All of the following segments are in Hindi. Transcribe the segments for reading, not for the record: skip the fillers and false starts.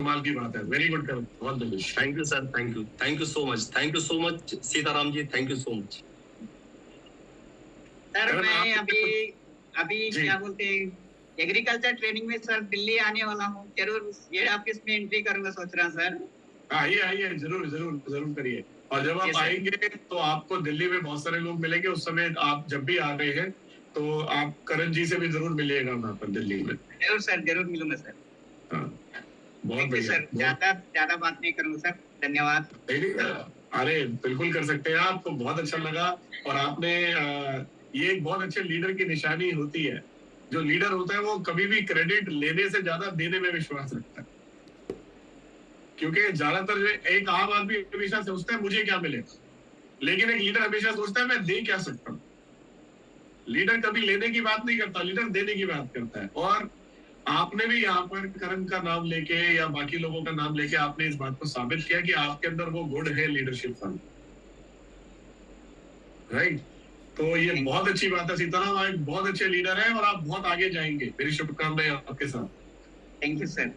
कमाल की बात है। Very good Karan, all the best. Thank you sir, thank you so much Sitaram ji, thank you so much. Sir मैं अभी क्या बोलते हैं एग्रीकल्चर ट्रेनिंग में सर दिल्ली आने वाला हूँ, जरूर ये ऑफिस में एंट्री करूंगा सोच रहा सर। आइए जरूर करिए। और जब आप आएंगे तो आपको दिल्ली में बहुत सारे लोग मिलेंगे। उस समय आप जब भी आ रहे हैं तो आप करण जी से भी जरूर मिलिएगा वहाँ पर दिल्ली में। जरूर सर, जरूर मिलूंगा सर। बहुत बढ़िया सर, ज्यादा बात नहीं करूंगा सर, धन्यवाद। अरे बिल्कुल कर सकते हैं, आपको बहुत अच्छा लगा। और आपने ये एक बहुत अच्छे लीडर की निशानी होती है। जो लीडर होता है वो कभी भी क्रेडिट लेने से ज्यादा देने में विश्वास रखता है। क्योंकि ज्यादातर एक आम आदमी हमेशा सोचता है मुझे क्या मिलेगा, लेकिन एक लीडर हमेशा सोचता है मैं दे क्या सकता हूँ। लीडर कभी लेने की बात नहीं करता, लीडर देने की बात करता है। और आपने भी यहाँ पर करण का नाम लेके या बाकी लोगों का नाम लेके आपने इस बात को साबित किया कि आपके अंदर वो गुण है लीडरशिप का। राइट, तो ये बहुत अच्छी बात है। सीताराम आप एक बहुत अच्छे लीडर हैं और आप बहुत आगे जाएंगे। मेरी शुभकामनाएं आपके साथ। Thank you sir.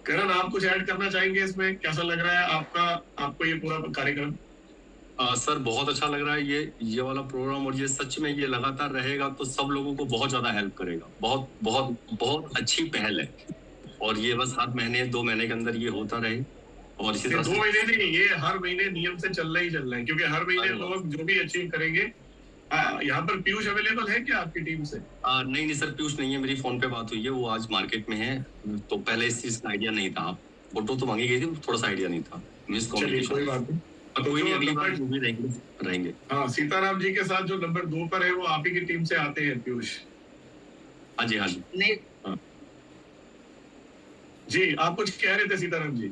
करण, आप कुछ ऐड करना चाहेंगे इसमें? कैसा लग रहा है आपको ये पूरा कार्यक्रम? सर बहुत अच्छा लग रहा है ये वाला प्रोग्राम, और ये सच में ये लगातार रहेगा तो सब लोगों को बहुत ज्यादा हेल्प करेगा। बहुत बहुत बहुत अच्छी पहल है, और ये बस 7 महीने 2 महीने के अंदर ये होता रहे। और इसी तरह 2 महीने नहीं, ये हर महीने नियम से चलना ही चलना है, क्योंकि हर महीने लोग जो भी अचीव करेंगे। यहाँ पर पीयूष अवेलेबल है क्या आपकी टीम से? नहीं सर, पीयूष नहीं है। मेरी फोन पे बात हुई है, वो आज मार्केट में है। तो पहले इस चीज का आइडिया नहीं था। फोटो तो मांगी गई थी, थोड़ा सा आइडिया नहीं था। मिसकम्युनिकेशन। कोई बात नहीं, कोई नहीं, अगली बार भी रहेंगे। हाँ, सीताराम जी के साथ जो नंबर 2 पर है वो आप ही की टीम से आते हैं, पीयूष। हाँ जी नहीं जी, आप कुछ कह रहे थे सीताराम जी?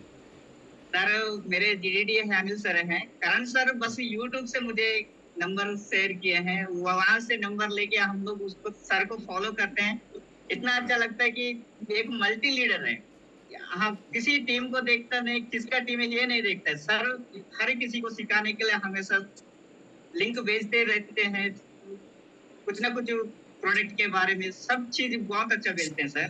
सर, मेरे जीडीडी अनिल सर हैं। करण सर बस यूट्यूब से मुझे नंबर शेयर किए हैं, वहां से नंबर लेके हम लोग उसको सर को फॉलो करते हैं। इतना अच्छा लगता है कि एक मल्टी लीडर है। हाँ, किसी टीम को देखता नहीं, किसका टीम है ये नहीं देखता है सर। हर किसी को सिखाने के लिए हमेशा लिंक भेजते रहते हैं, कुछ ना कुछ प्रोडक्ट के बारे में सब चीज बहुत अच्छा भेजते हैं सर।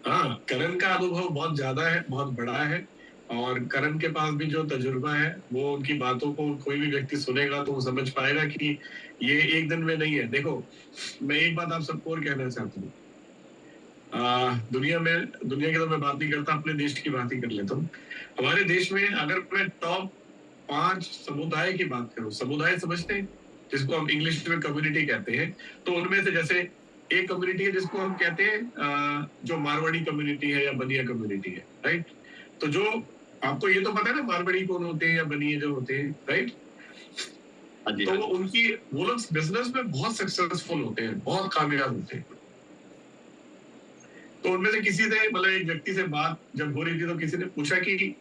हाँ, करण का अनुभव बहुत ज्यादा है, बहुत बड़ा है। और करण के पास भी जो तजुर्बा है वो उनकी बातों को कोई भी व्यक्ति सुनेगा तो वो समझ पाएगा कि ये एक दिन में नहीं है। देखो, मैं एक बात आप सबको और कहना चाहता हूँ। दुनिया की तो मैं बात नहीं करता, अपने देश की बात ही कर लेता हूँ। हमारे देश में अगर मैं टॉप 5 समुदाय की बात करूं, समुदाय समझते हैं जिसको हम इंग्लिश में कम्युनिटी कहते हैं, तो उनमें से जैसे एक कम्युनिटी है जिसको हम कहते हैं जो मारवाड़ी कम्युनिटी है या बनिया कम्युनिटी है, राइट? तो जो आपको ये तो पता है ना मारवाड़ी कौन होते हैं या बनिया जो होते हैं, राइट? तो वो लोग बिजनेस में बहुत सक्सेसफुल होते हैं, बहुत कामयाब होते हैं। तो उनमें से किसी से मतलब एक व्यक्ति से बात जब हो रही थी तो किसी ने पूछा कि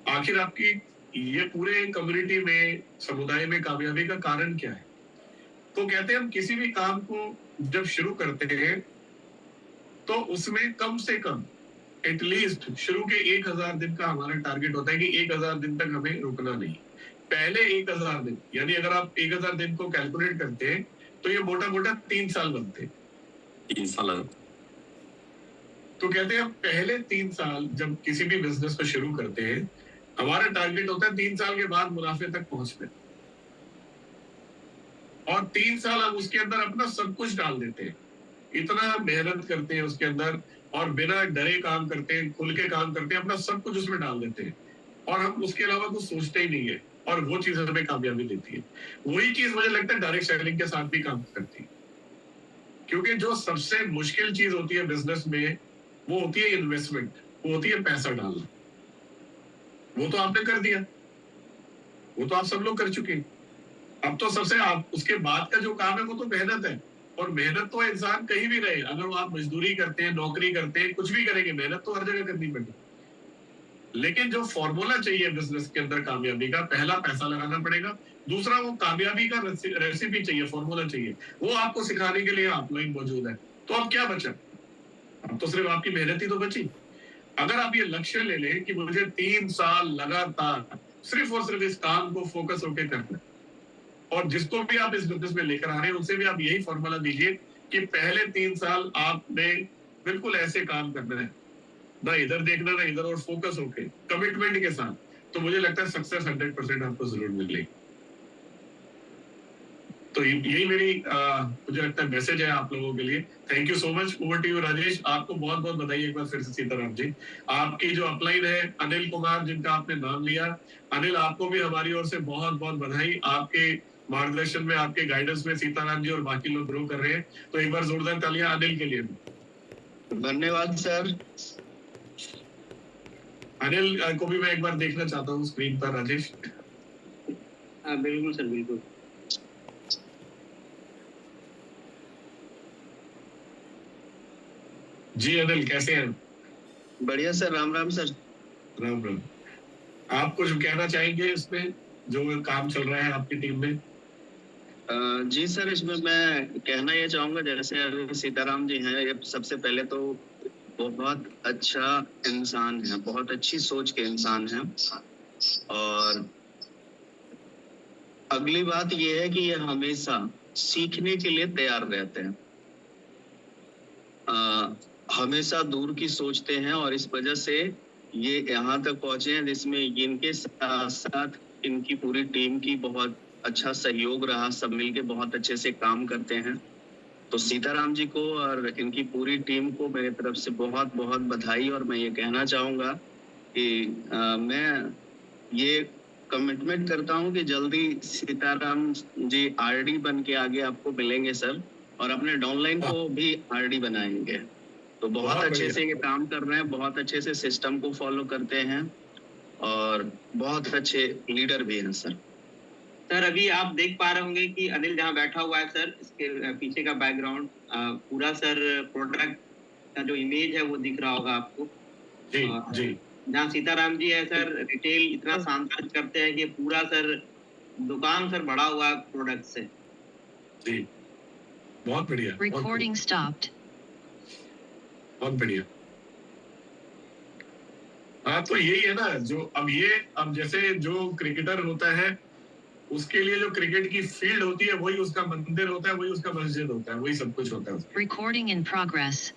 आखिर आपकी ये पूरे कम्युनिटी में, समुदाय में कामयाबी का कारण क्या है? तो कहते हैं हम किसी भी काम को जब शुरू करते हैं तो उसमें कम से कम एटलीस्ट शुरू के 1000 दिन का हमारा टारगेट होता है कि 1000 दिन तक हमें रुकना नहीं। पहले 1000 दिन, यानी अगर आप 1000 दिन को कैलकुलेट करते हैं तो ये मोटा मोटा 3 साल बनते हैं। 3 साल। तो कहते हैं पहले 3 साल जब किसी भी बिजनेस को शुरू करते हैं, हमारा टारगेट होता है 3 साल के बाद मुनाफे तक पहुंचने। और 3 साल हम उसके अंदर अपना सब कुछ डाल देते हैं, इतना मेहनत करते हैं उसके अंदर, और बिना डरे काम करते हैं, खुल के काम करते हैं, अपना सब कुछ उसमें डाल देते हैं, और हम उसके अलावा कुछ सोचते ही नहीं है। और वो चीज हमें कामयाबी देती है। वही चीज मुझे लगता है डायरेक्ट सेलिंग के साथ भी काम करती है। क्योंकि जो सबसे मुश्किल चीज होती है बिजनेस में वो होती है इन्वेस्टमेंट, वो होती है पैसा डालना। वो तो आपने कर दिया, वो तो आप सब लोग कर चुके। अब तो सबसे आप उसके बाद का जो काम है वो तो मेहनत है। और मेहनत तो इंसान कहीं भी रहे, अगर वो आप मजदूरी करते हैं, नौकरी करते हैं, कुछ भी करेंगे, मेहनत तो हर जगह करनी पड़ेगी। लेकिन जो फॉर्मूला चाहिए बिजनेस के अंदर कामयाबी का, पहला पैसा लगाना पड़ेगा, दूसरा वो कामयाबी का रेसिपी चाहिए, फॉर्मूला चाहिए, वो आपको सिखाने के लिए ऑफलाइन मौजूद है। तो अब क्या बचा? अब तो सिर्फ आपकी मेहनत ही तो बची। अगर आप ये लक्ष्य ले लें कि मुझे 3 साल लगातार सिर्फ और सिर्फ इस काम को फोकस होकर करना है, और जिसको भी आप इस बिजनेस में लेकर आ रहे हैं उनसे भी आप यही फॉर्मूला दीजिए कि पहले 3 साल आपने बिल्कुल ऐसे काम करना है, ना इधर देखना ना इधर, और फोकस होके कमिटमेंट के साथ, तो मुझे लगता है सक्सेस 100% आपको जरूर मिलेगी। तो यही मेरी मुझे लगता है मैसेज है आप लोगों के लिए। Thank you so much. Over to you Rajesh. आपको बहुत बहुत बधाई एक बार फिर से सीताराम जी। आपकी जो अपलाइन है अनिल कुमार जिनका आपने नाम लिया, अनिल आपको भी हमारी ओर से बहुत बहुत बधाई। आपके मार्गदर्शन में, आपके गाइडेंस में सीताराम जी और बाकी लोग ग्रो कर रहे हैं। तो एक बार जोरदार तालियां अनिल के लिए भी। धन्यवाद सर। अनिल को भी मैं एक बार देखना चाहता हूँ स्क्रीन पर। राजेश। बिल्कुल सर, बिल्कुल। जी अनिल कैसे हैं? बढ़िया सर, राम राम सर। राम राम। आप कुछ कहना चाहेंगे इसमें जो काम चल रहा है आपकी टीम में? जी सर, इसमें मैं कहना ये चाहूंगा, जैसे सीताराम जी हैं, ये सबसे पहले तो बहुत अच्छा इंसान है, बहुत अच्छी सोच के इंसान हैं। और अगली बात ये है कि ये हमेशा सीखने के लिए तैयार रहते हैं, हमेशा दूर की सोचते हैं, और इस वजह से ये यहाँ तक पहुंचे हैं, जिसमें इनके साथ साथ इनकी पूरी टीम की बहुत अच्छा सहयोग रहा। सब मिलके बहुत अच्छे से काम करते हैं। तो सीताराम जी को और इनकी पूरी टीम को मेरी तरफ से बहुत बहुत बधाई। और मैं ये कहना चाहूंगा कि मैं ये कमिटमेंट करता हूँ कि जल्दी सीताराम जी आरडी बन के आगे आपको मिलेंगे सर, और अपने डाउनलाइन को भी आरडी बनाएंगे। तो बहुत अच्छे से ये काम कर रहे हैं, बहुत अच्छे से सिस्टम को फॉलो करते हैं, और बहुत अच्छे लीडर भी हैं सर। सर अभी आप देख पा रहे होंगे कि अनिल जहाँ बैठा हुआ है सर, इसके पीछे का बैकग्राउंड पूरा सर प्रोडक्ट का जो इमेज है वो दिख रहा होगा आपको। जी जी। जहाँ सीताराम जी है सर, रिटेल इतना शानदार करते हैं कि पूरा सर दुकान सर बढ़ा हुआ है प्रोडक्ट से। जी बहुत बढ़िया। Recording stopped. बहुत बढ़िया। हाँ तो यही है ना, जो अब जैसे जो क्रिकेटर होता है उसके लिए जो क्रिकेट की फील्ड होती है वही उसका मंदिर होता है, वही उसका मस्जिद होता है, वही सब कुछ होता है। Recording in progress.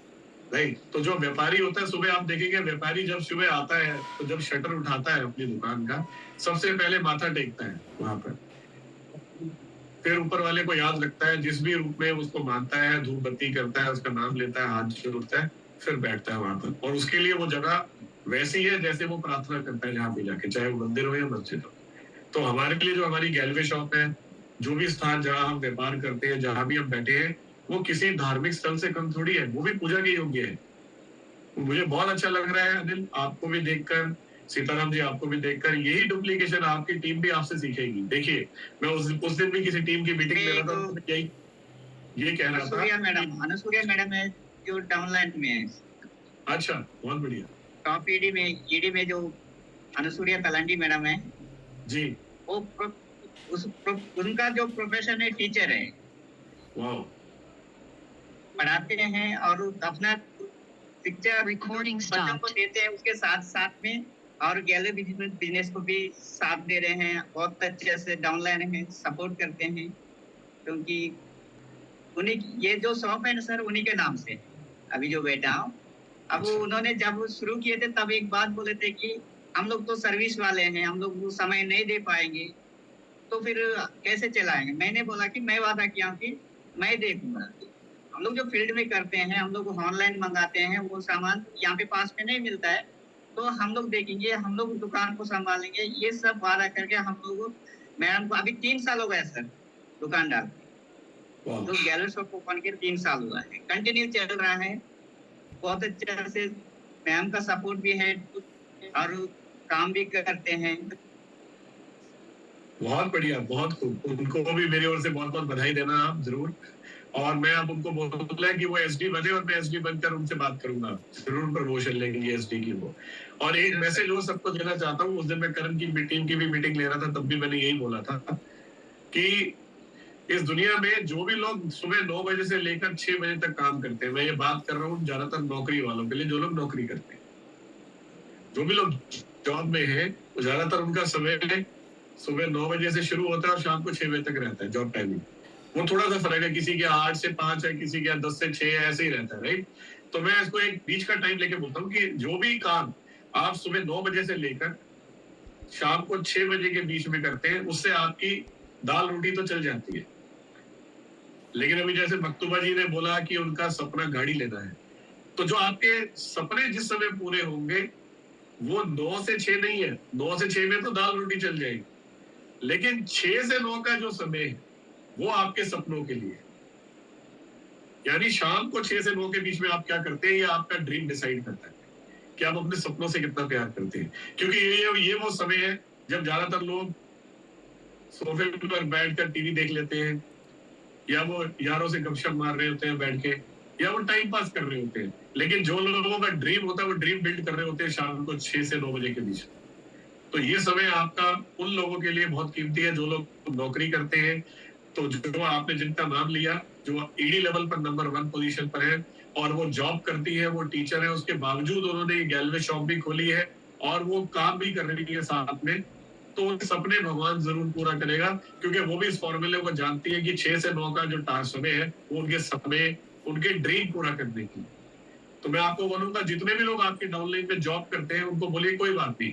राइट। तो जो व्यापारी होता है, सुबह आप देखेंगे व्यापारी जब सुबह आता है तो जब शटर उठाता है अपनी दुकान का, सबसे पहले माथा टेकता है वहां पर, फिर ऊपर वाले को याद रखता है, जिस भी रूप में उसको मानता है, धूप बत्ती करता है, उसका नाम लेता है, हाथ जोड़ता है, फिर बैठता है वहां पर। और उसके लिए वो जगह वैसी है जैसे वो प्रार्थना करता है जहाँ पे जाके, चाहे वो मंदिर हो या मस्जिद हो। तो हमारे लिए जो हमारी गैलवे शॉप है, जो भी स्थान जहाँ हम व्यापार करते हैं, जहाँ भी हम बैठे हैं, वो किसी धार्मिक स्थल से कम थोड़ी है, वो भी पूजा के योग्य है। मुझे बहुत अच्छा लग रहा है अनिल, आपको भी देखकर, सीताराम जी आपको भी देखकर। यही डुप्लीकेशन आपकी टीम भी आपसे सीखेगी। देखिए मैं उस दिन भी किसी टीम की मीटिंग ले रहा था, तो ये कह रहा था। अनुसूया मैडम है जो डाउनलाइन में है। अच्छा बहुत बढ़िया। टॉप ईडी में जो अनुसूया तलंडी मैडम है जी, वो उनका जो प्रोफेशन है टीचर है। वाओ। पढ़ाते हैं और अपना शिक्षा रिकॉर्डिंग बच्चों को देते हैं, उसके साथ साथ में और गैलरी बिजनेस को भी साथ दे रहे हैं। बहुत अच्छे से डाउनलाइन है, सपोर्ट करते हैं, क्योंकि उन्हीं ये जो शॉप है ना सर, उन्हीं के नाम से अभी जो बैठा हूँ। अब उन्होंने जब शुरू किए थे तब एक बात बोले थे कि हम लोग तो सर्विस वाले हैं, हम लोग वो समय नहीं दे पाएंगे, तो फिर कैसे चलाएंगे। मैंने बोला कि मैं वादा किया कि मैं देखूंगा। हम लोग जो फील्ड में करते हैं, हम लोग ऑनलाइन मंगाते हैं, वो सामान यहाँ पे पास में नहीं मिलता है, तो हम लोग देखेंगे, हम लोग दुकान को संभालेंगे। ये सब वादा करके हम लोग, मैडम को अभी 3 साल हो गए सर दुकान डाल के, तो गैलरी शॉप ओपन के 3 साल हुआ है, कंटिन्यू चल रहा है। बहुत अच्छे से मैम का सपोर्ट भी है और काम भी करते हैं। बहुत बढ़िया, बहुत खूब। उनको भी मेरी ओर से बहुत बहुत बधाई देना आप जरूर। और मैं अब उनको बोला है कि वो एसडी बने, और मैं एसडी बनकर उनसे बात करूंगा, जरूर प्रमोशन लेंगे एसडी की वो। और एक मैसेज वो सबको देना चाहता हूँ, उस दिन मैं करण की टीम की भी मीटिंग ले रहा था, तब भी मैंने यही बोला था कि इस दुनिया में जो भी लोग सुबह 9 बजे से लेकर 6 बजे तक काम करते हैं, मैं ये बात कर रहा हूँ ज्यादातर नौकरी वालों के लिए, जो लोग नौकरी करते हैं, जो भी लोग जॉब में है, ज्यादातर उनका समय सुबह 9 बजे से शुरू होता है और शाम को 6 बजे तक रहता है जॉब टाइमिंग। वो थोड़ा सा फर्क है, किसी के 8 से 5 है, किसी के 10 से 6 है, ऐसे ही रहता है, राइट। तो मैं इसको एक बीच का टाइम लेके बोलता हूँ कि जो भी काम आप सुबह 9 बजे से लेकर शाम को 6 बजे के बीच में करते हैं, उससे आपकी दाल रोटी तो चल जाती है। लेकिन अभी जैसे मकतूबा जी ने बोला कि उनका सपना गाड़ी लेना है, तो जो आपके सपने जिस समय पूरे होंगे वो 9 से 6 नहीं है। 9 से 6 में तो दाल रोटी चल जाएगी, लेकिन 6 से 9 का जो समय है वो आपके सपनों के लिए, यानी शाम को 6 से 9 के बीच में आप क्या करते हैं, ये आपका ड्रीम डिसाइड करता है कि आप अपने सपनों से कितना प्यार करते हैं। क्योंकि ये वो समय है जब ज्यादातर लोग सोफे पर बैठकर टीवी देख लेते हैं, या वो यारों से गपशप मार रहे होते हैं बैठ के, या वो टाइम पास कर रहे होते हैं। लेकिन जो लोगों का ड्रीम होता है वो ड्रीम बिल्ड कर रहे होते हैं शाम को 6 से 9 बजे के बीच। तो ये समय आपका उन लोगों के लिए बहुत कीमती है जो लोग नौकरी करते हैं। तो जो आपने जिनका नाम लिया, जो ईडी लेवल पर नंबर 1 पोजीशन पर है और वो जॉब करती है, वो टीचर है, उसके बावजूद उन्होंने गैलवे शॉप भी खोली है और वो काम भी कर रही है साथ में, तो उनके सपने भगवान जरूर पूरा करेगा, क्योंकि वो भी इस फॉर्मूले को जानती है कि 6 से 9 का जो समय है वो उनके सपने, उनके ड्रीम पूरा करने की। तो मैं आपको बोलूंगा, जितने भी लोग आपके डाउनलाइन में जॉब करते हैं उनको बोलिए कोई बात नहीं,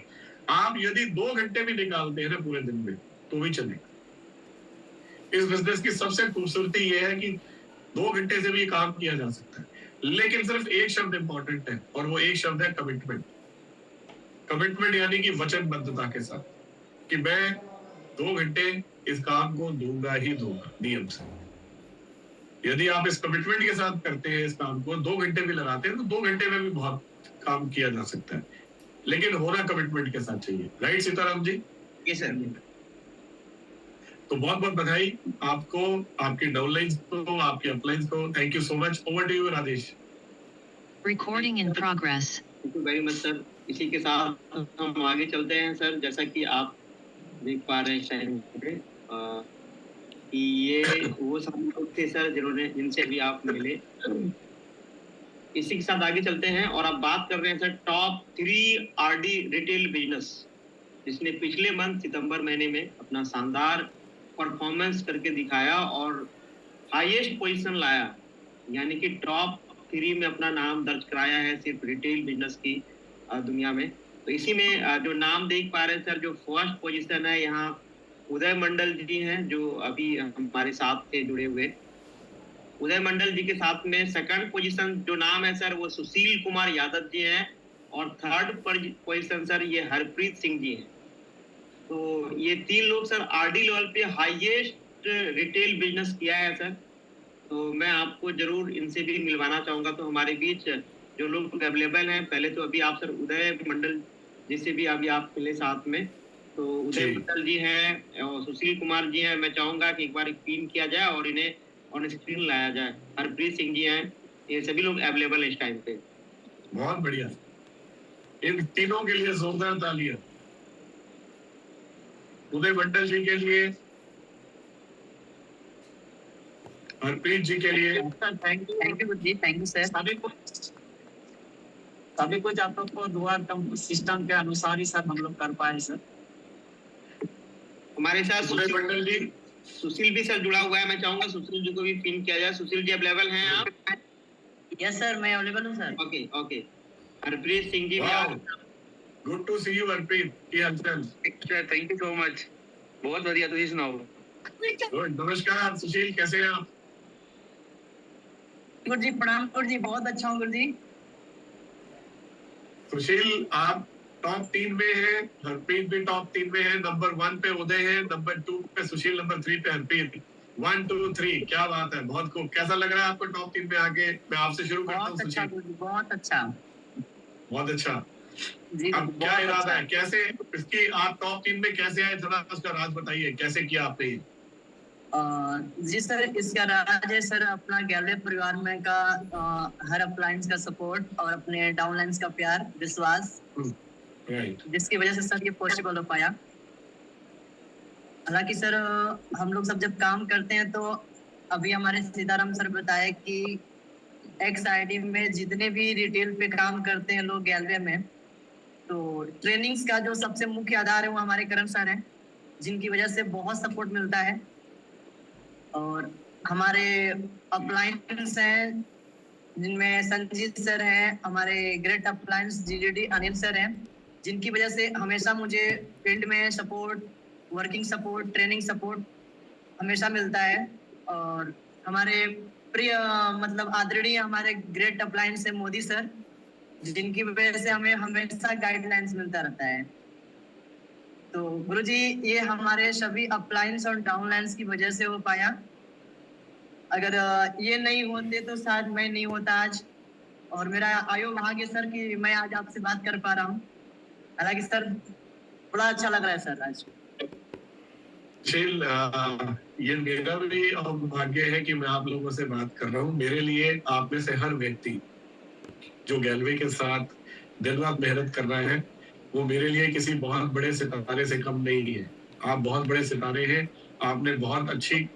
आप यदि 2 घंटे भी निकालते हैं ना पूरे दिन में तो भी चलेगा। इस बिजनेस की सबसे खूबसूरती ये है कि 2 घंटे से भी काम किया जा सकता है, लेकिन सिर्फ एक शब्द इंपॉर्टेंट है और वो एक शब्द है कमिटमेंट। कमिटमेंट यानी कि वचनबद्धता के साथ कि मैं 2 घंटे इस काम को दूंगा ही दूंगा नियम से। यदि आप इस कमिटमेंट के साथ करते हैं इस काम को, 2 घंटे भी लगाते हैं तो 2 घंटे में भी बहुत काम किया जा सकता है, लेकिन होना कमिटमेंट के साथ चाहिए। राइट सीताराम जी? ये सर। तो बहुत बहुत बधाई आपको, आपकी डाउनलाइंस को, आपके अपलाइंस को। Thank you so much. Over to you Rajesh. Recording in progress. Thank you very much sir. इसी के साथ हम आगे चलते हैं सर। जैसा कि आप देख पा रहे हैं इस टाइम पे कि ये वो सब लोग थे सर जिनसे अभी आप मिले। इसी के साथ आगे चलते हैं और अब बात कर रहे हैं sir top 3 RD retail business, जिसने पिछले मंथ सितंबर महीने में अपना शानदार परफॉर्मेंस करके दिखाया और हाईएस्ट पोजीशन लाया, यानी कि टॉप 3 में अपना नाम दर्ज कराया है सिर्फ रिटेल बिजनेस की दुनिया में। तो इसी में जो नाम देख पा रहे हैं सर, जो फर्स्ट पोजीशन है यहाँ उदय मंडल जी हैं, जो अभी हमारे साथ थे जुड़े हुए। उदय मंडल जी के साथ में सेकंड पोजीशन जो नाम है सर वो सुशील कुमार यादव जी हैं, और थर्ड पोजीशन सर ये हरप्रीत सिंह जी हैं। तो ये 3 लोग सर आरडी लेवल पे हाईएस्ट रिटेल बिजनेस किया है सर। तो मैं आपको जरूर इनसे भी मिलवाना चाहूंगा। तो हमारे बीच जो लोग अवेलेबल हैं, पहले तो अभी आप सर उदय मंडल जिससे भी अभी आप मिले साथ में, तो उदय मंडल जी हैं और सुशील कुमार जी हैं। मैं चाहूंगा कि एक बार पिन किया जाए और इन्हें ऑन स्क्रीन लाया जाए। हरप्रीत सिंह जी हैं, ये सभी लोग अवेलेबल है इस टाइम पे। बहुत बढ़िया, इन तीनों के लिए जोरदार तालियां। उदय मंडल जी के लिए, हरप्रीत जी के लिए। Thank you ji, thank you sir. सभी कुछ आप लोग को दुआ सिस्टम के अनुसार ही सर हम लोग कर पाए सर। हमारे साथ उदय मंडल जी, सुशील भी सर जुड़ा हुआ है। मैं चाहूंगा सुशील जी को भी पिन किया जाए। सुशील जी अवेलेबल हैं आप? यस सर, मैं अवेलेबल हूँ sir. Okay okay. Harpreet Singh ji भी आप? Good to see you Harpreet. की हालचाल? Sir thank you so much, बहुत बढ़िया। तुम सुनाओ? गुड। नमस्कार सुशील, कैसे हैं आप? गुरु जी प्रणाम। गुरु जी बहुत अच्छा हूँ गुरु जी। सुशील आप टॉप 3 में है, हरप्रीत भी टॉप 3 में है। नंबर 1 पे उदय है, नंबर 2 पे सुशील, नंबर 3 पे हरप्रीत। 1 2 3, क्या बात है, बहुत खूब। कैसा लग रहा है आपको टॉप 3 में आके? मैं आपसे शुरू करता हूँ सुशील। बहुत अच्छा। बहुत अच्छा जी, अब क्या इरादा है, कैसे इसकी आप टॉप 3 में कैसे आए, थोड़ा उसका राज बताइए, कैसे किया आपने ये? जी सर, इसका राज है सर अपना गैलवे परिवार में का हर अप्लायंस का सपोर्ट और अपने डाउनलाइंस का प्यार, विश्वास, जिसकी वजह से सर ये पॉसिबल हो पाया। हालांकि सर हम लोग सब जब काम करते हैं तो अभी हमारे सीताराम सर बताए कि एक्स आईडी में जितने भी रिटेल पे काम करते हैं लोग गैलवे में, तो ट्रेनिंग्स का जो सबसे मुख्य आधार है वो हमारे करण सर हैं, जिनकी वजह से बहुत सपोर्ट मिलता है। और हमारे अपलायंस हैं जिनमें संजीत सर हैं, हमारे ग्रेट अप्लायंस जीडीडी अनिल सर हैं, जिनकी वजह से हमेशा मुझे फील्ड में support, working support, training support हमेशा मिलता है। और हमारे प्रिय मतलब आदरणीय हमारे ग्रेट अप्लायंस है मोदी सर, जिनकी वजह से हमें हमेशा गाइडलाइंस मिलता रहता है। तो गुरुजी ये हमारे सभी अप्लायंस और डाउनलाइंस की वजह से हो पाया। अगर ये नहीं होते तो शायद मैं नहीं होता आज। और मेरा आयो भाग्य सर कि मैं आज आपसे बात कर पा रहा हूँ। हालांकि सर बड़ा अच्छा लग रहा है सर आज। सुशील, ये मेरा भी भाग्य है कि मैं आप लोगों से बात कर रहा हूँ। मेरे लिए आप में से हर व्यक्ति जो गैलवे के साथ दिन रात मेहनत कर रहा है, वो मेरे लिए किसी बहुत बड़े सितारे से कम नहीं है। आप बहुत बड़े सितारे हैं। आपने बहुत अच्छी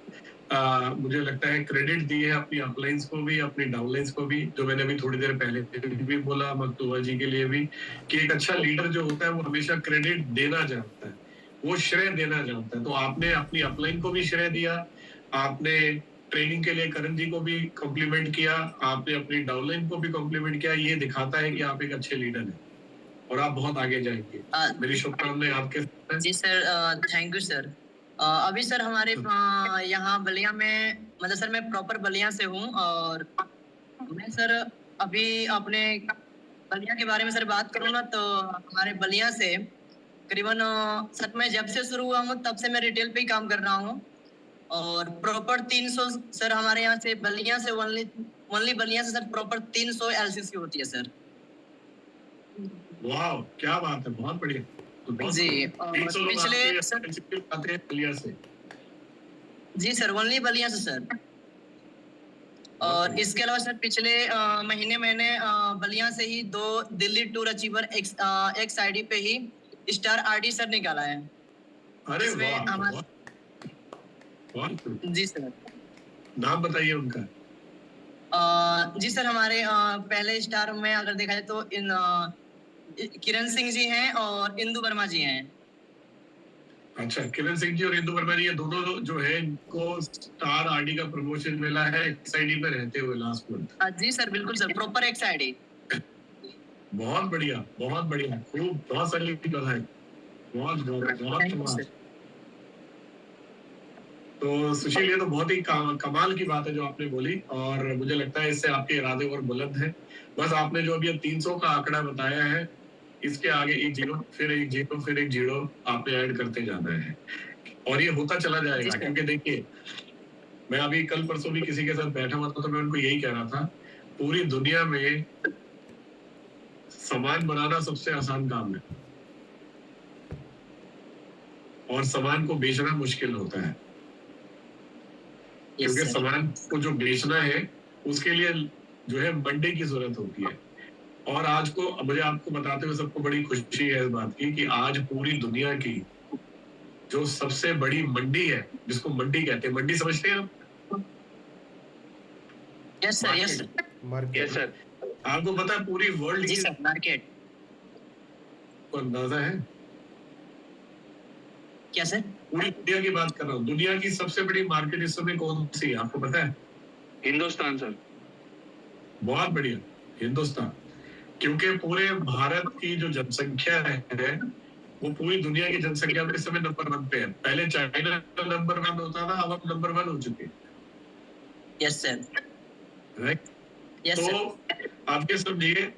मुझे लगता है क्रेडिट दी है अपनी अपलाइंस को भी, अपनी डाउनलाइंस को भी, जो मैंने अभी थोड़ी देर पहले भी बोला मकतूबा जी के लिए भी, कि एक अच्छा लीडर जो होता है वो हमेशा क्रेडिट देना जानता है, वो श्रेय देना जानता है। तो आपने अपनी अपलाइन को भी श्रेय दिया, आपने ट्रेनिंग के लिए करण जी को भी कॉम्प्लीमेंट किया, आपने अपनी डाउनलाइन को भी कॉम्प्लीमेंट किया। ये दिखाता है कि आप एक अच्छे लीडर हैं और आप बहुत आगे जाएंगे। मेरी शुभकामनाएं आपके साथ हैं। जी सर, थैंक यू सर। अभी सर हमारे यहाँ बलिया में, मतलब सर मैं प्रॉपर बलिया से हूँ, और मैं सर अभी अपने बलिया के बारे में सर बात करूँ ना, तो हमारे बलिया से करीबन सर मैं जब से शुरू हुआ हूँ तब से मैं रिटेल पे ही काम कर रहा हूँ। और प्रॉपर 300 सर हमारे यहाँ से बलिया से ओनली बलिया से सर प्रॉपर 300 एलसीसी होती है सर। वाह, क्या बात है, बहुत बढ़िया। तो बहुत जी, पिछले से जी सर ओनली बलिया से सर। और इसके अलावा सर पिछले महीने मैंने बलिया से ही 2 Delhi tour achiever x ID पे ही स्टार आरडी सर निकाला है। अरे वाह, वाह, जी सर। नाम बताइए उनका। जी सर, हमारे पहले स्टार में अगर देखा जाए तो इन किरण सिंह जी हैं और इंदु वर्मा जी हैं। अच्छा, किरण सिंह जी और इंदु वर्मा जी, ये दोनों जो है इनको स्टार आरडी का प्रमोशन मिला है एक्सआईडी पे रहते हुए लास्ट मंथ। जी सर, बिल्कुल सर, प्रॉपर एक्सआईडी। बहुत बढ़िया, बहुत बढ़िया, खूब, बहुत सारी बधाई, बहुत बहुत। तो सुशील, ये तो बहुत ही कमाल की बात है जो आपने बोली, और मुझे लगता है इससे आपके इरादे और बुलंद हैं। बस आपने जो अभी 300 का आंकड़ा बताया है, इसके आगे एक जीरो, फिर एक जीरो, फिर एक जीरो आपने ऐड करते जाना है, और ये होता चला जाएगा। क्योंकि देखिए, मैं अभी कल परसों भी किसी के साथ बैठा हुआ था, तो मैं उनको यही कह रहा था, पूरी दुनिया में सामान बनाना सबसे आसान काम है और सामान को बेचना मुश्किल होता है। क्योंकि सामान को जो बेचना है उसके लिए जो है मंडी की जरूरत होती है। और आज को मुझे आपको बताते हुए सबको बड़ी खुशी है इस बात की कि आज पूरी दुनिया की जो सबसे बड़ी मंडी है, जिसको मंडी कहते हैं, मंडी समझते हैं आप? Yes sir, yes yes sir. आपको पता है पूरी वर्ल्ड जी सर, मार्केट को अंदाजा है? क्या सर? पूरी दुनिया की बात कर रहा हूँ। दुनिया की सबसे बड़ी मार्केट इस समय कौन सी है, आपको पता है? हिंदुस्तान सर। बहुत बढ़िया, हिंदुस्तान। क्योंकि पूरे भारत की जो जनसंख्या है वो पूरी दुनिया की जनसंख्या में इस समय नंबर 1 पे है। पहले चाइना नंबर 1 होता था, अब नंबर 1 हो चुके हैं। Yes sir, right. यस तो सर। आप ये समझिए,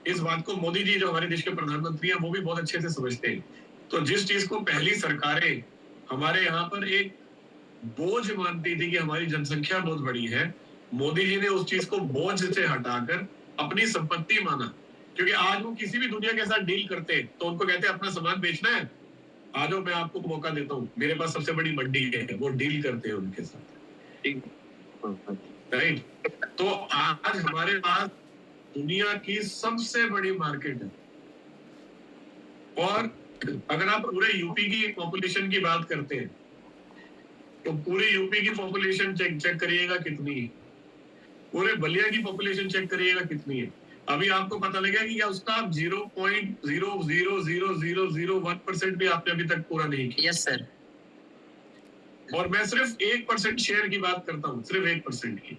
इस बात को मोदी जी जो हमारे देश के प्रधानमंत्री हैं वो भी बहुत अच्छे से समझते हैं। तो जिस चीज को पहली सरकारें हमारे यहाँ पर एक बोझ मानती थी कि हमारी जनसंख्या बहुत बड़ी है, मोदी जी ने उस चीज को बोझ से हटाकर अपनी संपत्ति माना। क्योंकि आज वो किसी भी दुनिया के साथ डील करते हैं तो उनको कहते हैं अपना सामान बेचना है, आ जाओ, मैं आपको मौका देता हूँ, मेरे पास सबसे बड़ी मंडी है। वो डील करते हैं उनके साथ, राइट। तो आज हमारे पास दुनिया की सबसे बड़ी मार्केट है। और अगर आप पूरे यूपी की पॉपुलेशन की बात करते हैं तो पूरे यूपी की पॉपुलेशन चेक करिएगा कितनी है, पूरे बलिया की पॉपुलेशन चेक करिएगा कितनी है। अभी आपको पता लगेगा कि क्या उसका 0.0000001% भी आपने अभी तक पूरा नहीं किया। Yes sir. और मैं सिर्फ 1% शेयर की बात करता हूँ, सिर्फ 1% की।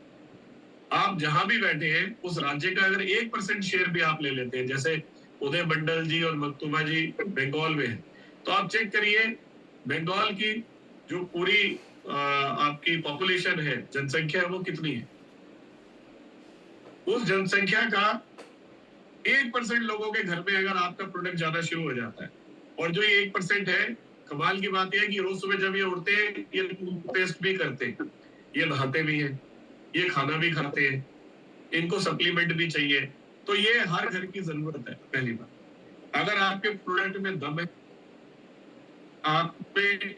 आप जहां भी बैठे हैं उस राज्य का अगर 1% शेयर भी आप ले लेते हैं, जैसे उदय मंडल जी और मकतूबा जी बंगाल में है, तो आप चेक करिए बंगाल की जो पूरी आपकी पॉपुलेशन है, जनसंख्या है, वो कितनी है। उस जनसंख्या का 1% लोगों के घर में अगर आपका प्रोडक्ट जाना शुरू हो जाता है, और जो ये 1% है, कमाल की बात यह है कि रोज सुबह जब ये उठते हैं, ये टूथपेस्ट भी करते हैं, ये नहाते भी हैं, ये खाना भी खाते हैं, इनको सप्लीमेंट भी चाहिए, तो ये हर घर की जरूरत है। पहली बात, अगर आपके प्रोडक्ट में दम है, आप में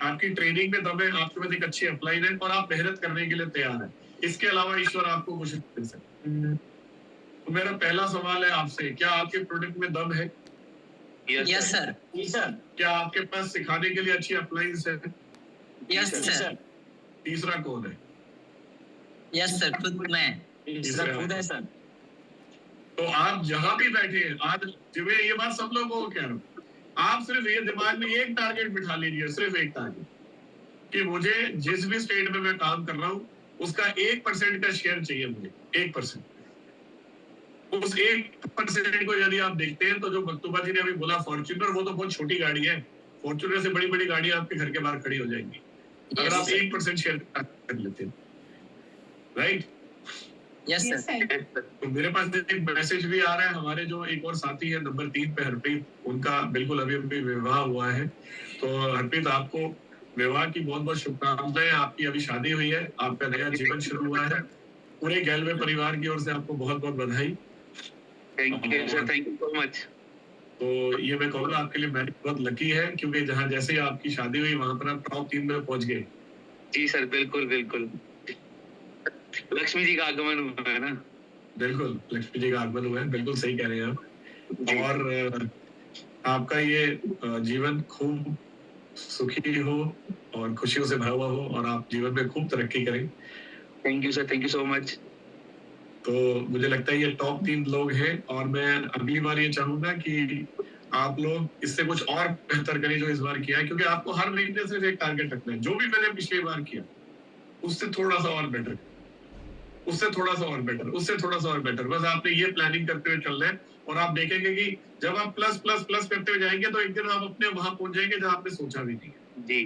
आपकी ट्रेनिंग में दम है, आपके पास एक अच्छी अपलाइन है और आप मेहनत करने के लिए तैयार है, इसके अलावा ईश्वर आपको कुछ नहीं दे सकते। तो मेरा पहला सवाल है आपसे, क्या आपके प्रोडक्ट में दम है? Yes sir. क्या आपके पास सिखाने के लिए अच्छी अप्लाइंस है? Yes sir. तीसरा कौन है? यस सर, खुद मैं। तीसरा खुद है सर। तो आप जहां भी बैठे हैं आज, जिन्हें ये बात सब लोगों को कह रहा हूँ, आप सिर्फ ये दिमाग में एक टारगेट बिठा लीजिए, सिर्फ एक टारगेट, कि मुझे जिस भी स्टेट में मैं काम कर रहा हूँ उसका 1% का शेयर चाहिए मुझे, 1%। उस 1% को यदि आप देखते हैं तो जो मकतूबा जी ने अभी बोला फॉर्च्यूनर, वो तो बहुत छोटी गाड़ी है, फॉर्च्यूनर से बड़ी बड़ी गाड़ी आपके घर के बाहर खड़ी हो जाएंगी अगर आप 1% शेयर कर लेते हैं, राइट? Yes sir. तो मेरे पास एक मैसेज भी आ रहा है, हमारे जो एक और साथी है नंबर 3 पे हरप्रीत, उनका बिल्कुल अभी अभी विवाह हुआ है, तो हरप्रीत आपको विवाह की बहुत बहुत शुभकामनाएं, आपकी अभी शादी हुई है, आपका नया जीवन शुरू हुआ है, पूरे गैलवे परिवार की ओर से आपको बहुत बहुत बधाई। Thank you sir, thank you so much. तो ये मैं कहूँगा आपके लिए मैरिज बहुत लकी है, क्योंकि जहाँ जैसे ही आपकी शादी हुई वहां पर आप टॉप 3 में पहुंच गए। जी सर, बिल्कुल बिल्कुल, लक्ष्मी जी का आगमन हुआ है ना। बिल्कुल, लक्ष्मी जी का आगमन हुआ है, बिल्कुल सही कह रहे हैं आप। और आपका ये जीवन खूब सुखी हो और खुशियों से भरा हुआ हो, और आप जीवन में खूब तरक्की करें। Thank you sir, thank you so much. तो मुझे लगता है ये टॉप 3 लोग हैं, और मैं अगली बार ये चाहूंगा कि आप लोग इससे कुछ और बेहतर करें जो इस बार किया है, क्योंकि आपको हर महीने सिर्फ एक टारगेट रखना है, जो भी मैंने पिछली बार किया उससे थोड़ा सा और बेटर, उससे थोड़ा सा और बेटर, उससे थोड़ा सा और बेटर, बस आपने ये प्लानिंग करते हुए चलना है, और आप देखेंगे कि जब आप प्लस प्लस प्लस करते हुए जाएंगे तो एक दिन आप अपने वहां पहुंच जाएंगे जहां आपने सोचा भी नहीं। जी।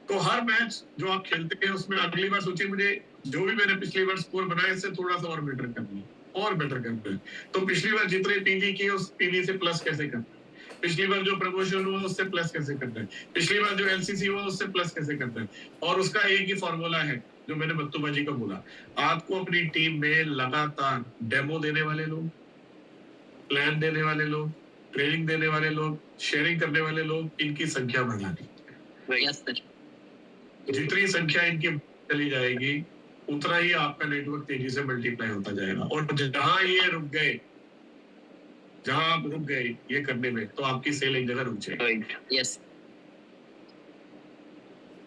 तो हर मैच जो आप खेलते हैं उसमें अगली बार सोचिए, मुझे जो भी मैंने पिछली बार स्कोर बनाया इससे थोड़ा सा और बेटर करना है, और बेटर करना है। तो पिछली बार जितने पीवी किए उस पीवी से प्लस कैसे करना है, पिछली बार जो प्रमोशन हुआ उससे प्लस कैसे करना है, पिछली बार जो एलसीसी हुआ उससे प्लस कैसे करना है। और उसका एक ही फॉर्मूला है जो मैंने मकतूबा जी को बोला, आपको अपनी टीम में लगातार डेमो देने वाले लोग, प्लान देने वाले लोग, ट्रेनिंग देने वाले लोग, शेयरिंग करने वाले लोग, इनकी संख्या बढ़ानी। Yes sir. जितनी संख्या इनकी चली जाएगी उतना ही आपका नेटवर्क तेजी से मल्टीप्लाई होता जाएगा, और जहां ये रुक गए, जहां आप रुक गए ये करने में, तो आपकी सेल एक जगह रुक जाएगी। राइट। यस।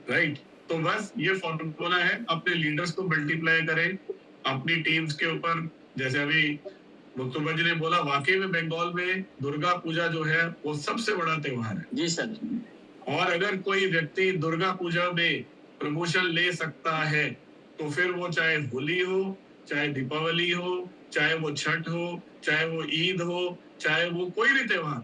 राइट। तो बस ये फॉर्मूला है, अपने लीडर्स को मल्टीप्लाई करें अपनी टीम्स के ऊपर। जैसे अभी मुक्तुबा जी ने बोला, वाकई में बंगाल में दुर्गा पूजा जो है वो सबसे बड़ा त्योहार है। जी सर। और अगर कोई व्यक्ति दुर्गा पूजा में प्रमोशन ले सकता है तो फिर वो चाहे होली हो, चाहे दीपावली हो, चाहे वो छठ हो, चाहे वो ईद हो, चाहे वो कोई भी त्योहार,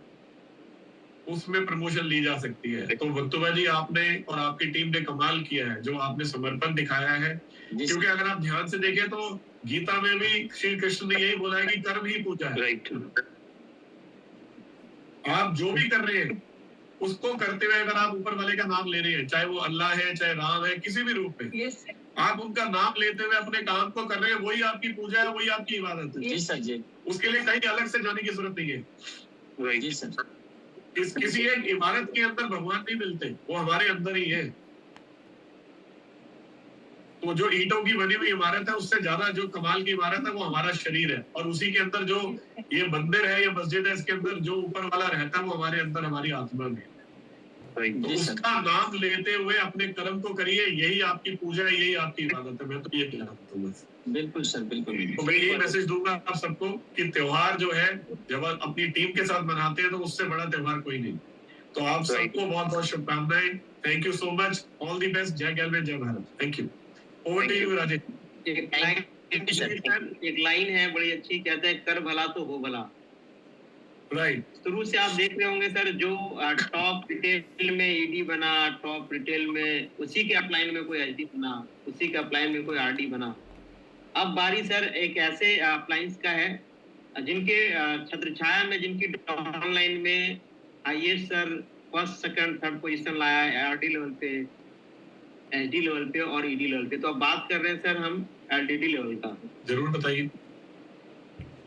उसमें प्रमोशन ली जा सकती है। तो मुक्तुबा जी, आपने और आपकी टीम ने कमाल किया है, जो आपने समर्पण दिखाया है। क्योंकि अगर आप ध्यान से देखें तो गीता में भी श्री कृष्ण ने यही बोला है कि कर्म ही पूजा है। राइट। आप जो भी कर रहे हैं उसको करते हुए अगर आप ऊपर वाले का नाम ले रहे हैं, चाहे वो अल्लाह है, चाहे राम है, किसी भी रूप में आप उनका नाम लेते हुए अपने काम को कर रहे हैं, वही आपकी पूजा है, वही आपकी इबादत है। जी सर जी। उसके लिए कहीं अलग से जाने की जरूरत नहीं है। राइट। जी सर। किसी एक इमारत के अंदर भगवान नहीं मिलते, वो हमारे अंदर ही है। तो जो ईंटों की बनी हुई इमारत है उससे ज्यादा जो कमाल की इमारत है वो हमारा शरीर है, और उसी के अंदर जो ये मंदिर है, ये मस्जिद है, इसके अंदर जो ऊपर वाला रहता है वो हमारे अंदर हमारी आत्मा में है। तो उसका नाम लेते हुए अपने कर्म को करिए, यही आपकी पूजा है, यही आपकी इबादत है। मैं तो ये कहता हूँ बस। बिल्कुल सर, बिल्कुल। तो मैं यही मैसेज दूंगा आप सबको कि त्योहार जो है जब आप अपनी टीम के साथ मनाते हैं तो उससे बड़ा त्योहार कोई नहीं। तो आप सबको बहुत बहुत शुभकामनाएं। Thank you so much, all the best. जय गैलवे, जय Bharat. Thank you. Over to you Rajesh. एक लाइन है बड़ी अच्छी, कहते हैं कर भला तो हो भला। राइट। शुरू से आप देख रहे होंगे सर, जो टॉप रिटेल में ईडी बना, टॉप रिटेल में उसी के अपलाइन में कोई एचडी बना, उसी के अपलाइन में कोई आरडी बना। अब बारी सर एक ऐसे अपलाइंस का है जिनके छत्र छाया में, जिनकी ऑनलाइन में IAS sir first second third position लाया है आरडी लेवल पे, एचडी लेवल पे और ईडी लेवल पे। तो अब बात कर रहे हैं सर हम एलडीडी लेवल का। जरूर बताइए।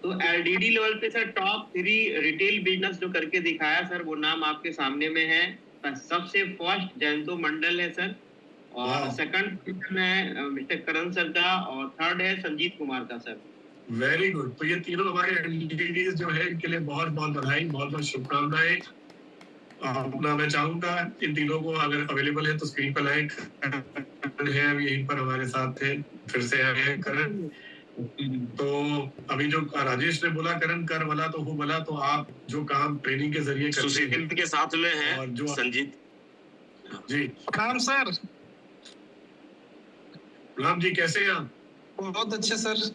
तो एलडीडी लेवल पे सर टॉप 3 रिटेल बिजनेस जो करके दिखाया सर, वो नाम आपके सामने में है। सबसे फर्स्ट जयंतो मंडल है सर, और सेकंड पोजीशन है मिस्टर करण सर का, और थर्ड है संजीत कुमार का सर। Very good. तो ये तीनों हमारे एलडीडीज जो है, इनके लिए बहुत बहुत बधाई, बहुत बहुत शुभकामनाएं। अपना मैं चाहूंगा इन तीनों को अगर अवेलेबल है तो स्क्रीन पर लाइक है, अभी यहीं पर हमारे साथ थे, फिर से आए हैं करण। तो अभी जो राजेश ने बोला करण कर भला तो हो भला, तो आप जो काम ट्रेनिंग के जरिए करते हैं के साथ में है और जो संजीत जी। राम सर। राम जी कैसे हैं आप? बहुत अच्छे सर।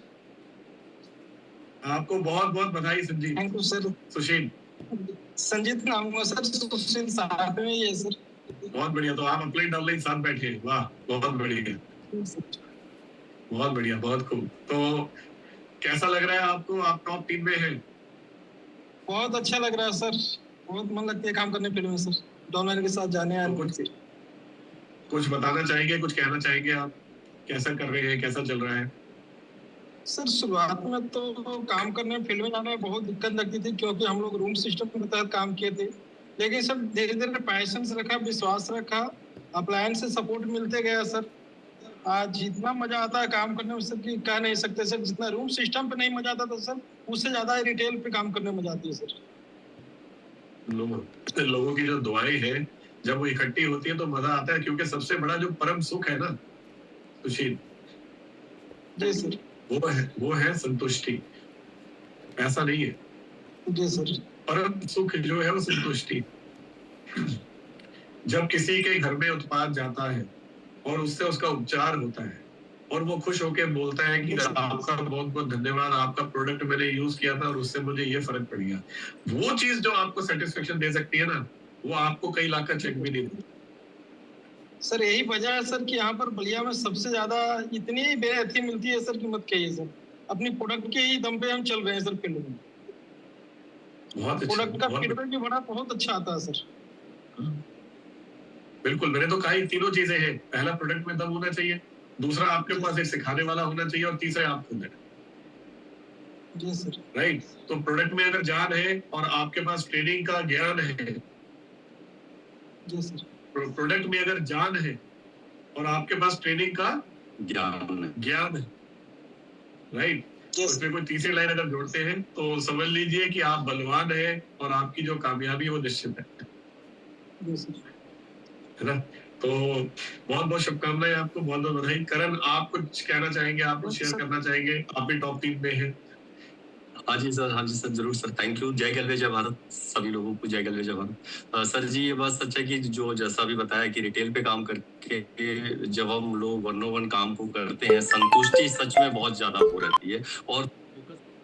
आपको बहुत बहुत बधाई Sanjeet. Thank you sir. Sushil Sanjeet नाम हुआ सर, सुशील साथ में ही है सर। बहुत बढ़िया। तो आप अपलाइन डाउनलाइन साथ बैठे, वाह बहुत बढ़िया, बहुत बढ़िया, बहुत खूब। तो कैसा लग रहा है आपको? आप टॉप 3 में हैं। बहुत अच्छा लग रहा है सर, बहुत मन लगता है काम करने फिल्म में सर, डॉनलाइन के साथ जाने आने से। कुछ बताना चाहेंगे, कुछ कहना चाहेंगे आप? कैसा कर रहे हैं, कैसा चल रहा है? सर शुरुआत में तो काम करने में फील्ड में जाने में बहुत दिक्कत लगती थी, क्योंकि हम लोग रूम सिस्टम के तहत काम किए थे। लेकिन सर धीरे धीरे पैशन से रखा, विश्वास रखा, अप्लायंस से सपोर्ट मिलते गया सर। आज जितना मजा आता है काम करने में सर कि कह नहीं सकते सर। जितना रूम सिस्टम पे नहीं मजा आता था सर, उससे ज्यादा रिटेल पे काम करने में मजा आती है सर। लोगों की जो दुआएं हैं जब वो इकट्ठी होती है तो मजा आता है, क्योंकि सबसे बड़ा जो परम सुख है ना सुशील जी सर, वो है संतुष्टि, पैसा नहीं है जी सर। परम सुख जो है वो संतुष्टि। जब किसी के घर में उत्पाद जाता है और उससे उसका उपचार होता है और वो खुश होकर बोलता है कि आपका बहुत बहुत धन्यवाद, आपका प्रोडक्ट मैंने यूज किया था और उससे मुझे ये फर्क पड़ गया, वो चीज जो आपको सेटिस्फेक्शन दे सकती है ना, वो आपको कई लाख का चेक भी नहीं देती। सर यही वजह है सर कि यहाँ पर बलिया में सबसे ज्यादा इतनी बेहतरी मिलती है सर कि मत कहिए सर। अपनी प्रोडक्ट के ही दम पे हम चल रहे हैं सर फील्ड में। बहुत अच्छा, प्रोडक्ट का फीडबैक भी बड़ा बहुत अच्छा आता है सर। बिल्कुल, मैंने तो कहा ही तीनों चीजें हैं। पहला प्रोडक्ट में दम होना चाहिए, दूसरा आपके पास एक सिखाने वाला होना चाहिए, और तीसरा आप खुद हैं। जी सर। राइट। तो प्रोडक्ट में अगर जान है और आपके पास ट्रेनिंग का ज्ञान है, जी सर, प्रोडक्ट में अगर जान है और आपके पास ट्रेनिंग का ज्ञान है, राइट, उसमें कोई तीसरी लाइन अगर जोड़ते हैं तो समझ लीजिए कि आप बलवान हैं और आपकी जो कामयाबी है वो निश्चित है ना। तो बहुत बहुत शुभकामनाएं आपको, बहुत बहुत बधाई। करण आप कुछ कहना चाहेंगे, आप कुछ शेयर करना चाहेंगे? आप भी टॉप 3 में हैं। हाँ जी सर, जरूर सर, थैंक यू। जय गलवे जय भारत, सभी लोगों को जय गलवे जय भारत। सर जी ये बात सच है कि जो जैसा अभी बताया कि रिटेल पे काम करके जब हम लोग 101 काम को करते हैं, संतुष्टि सच में बहुत ज्यादा हो रहती है। और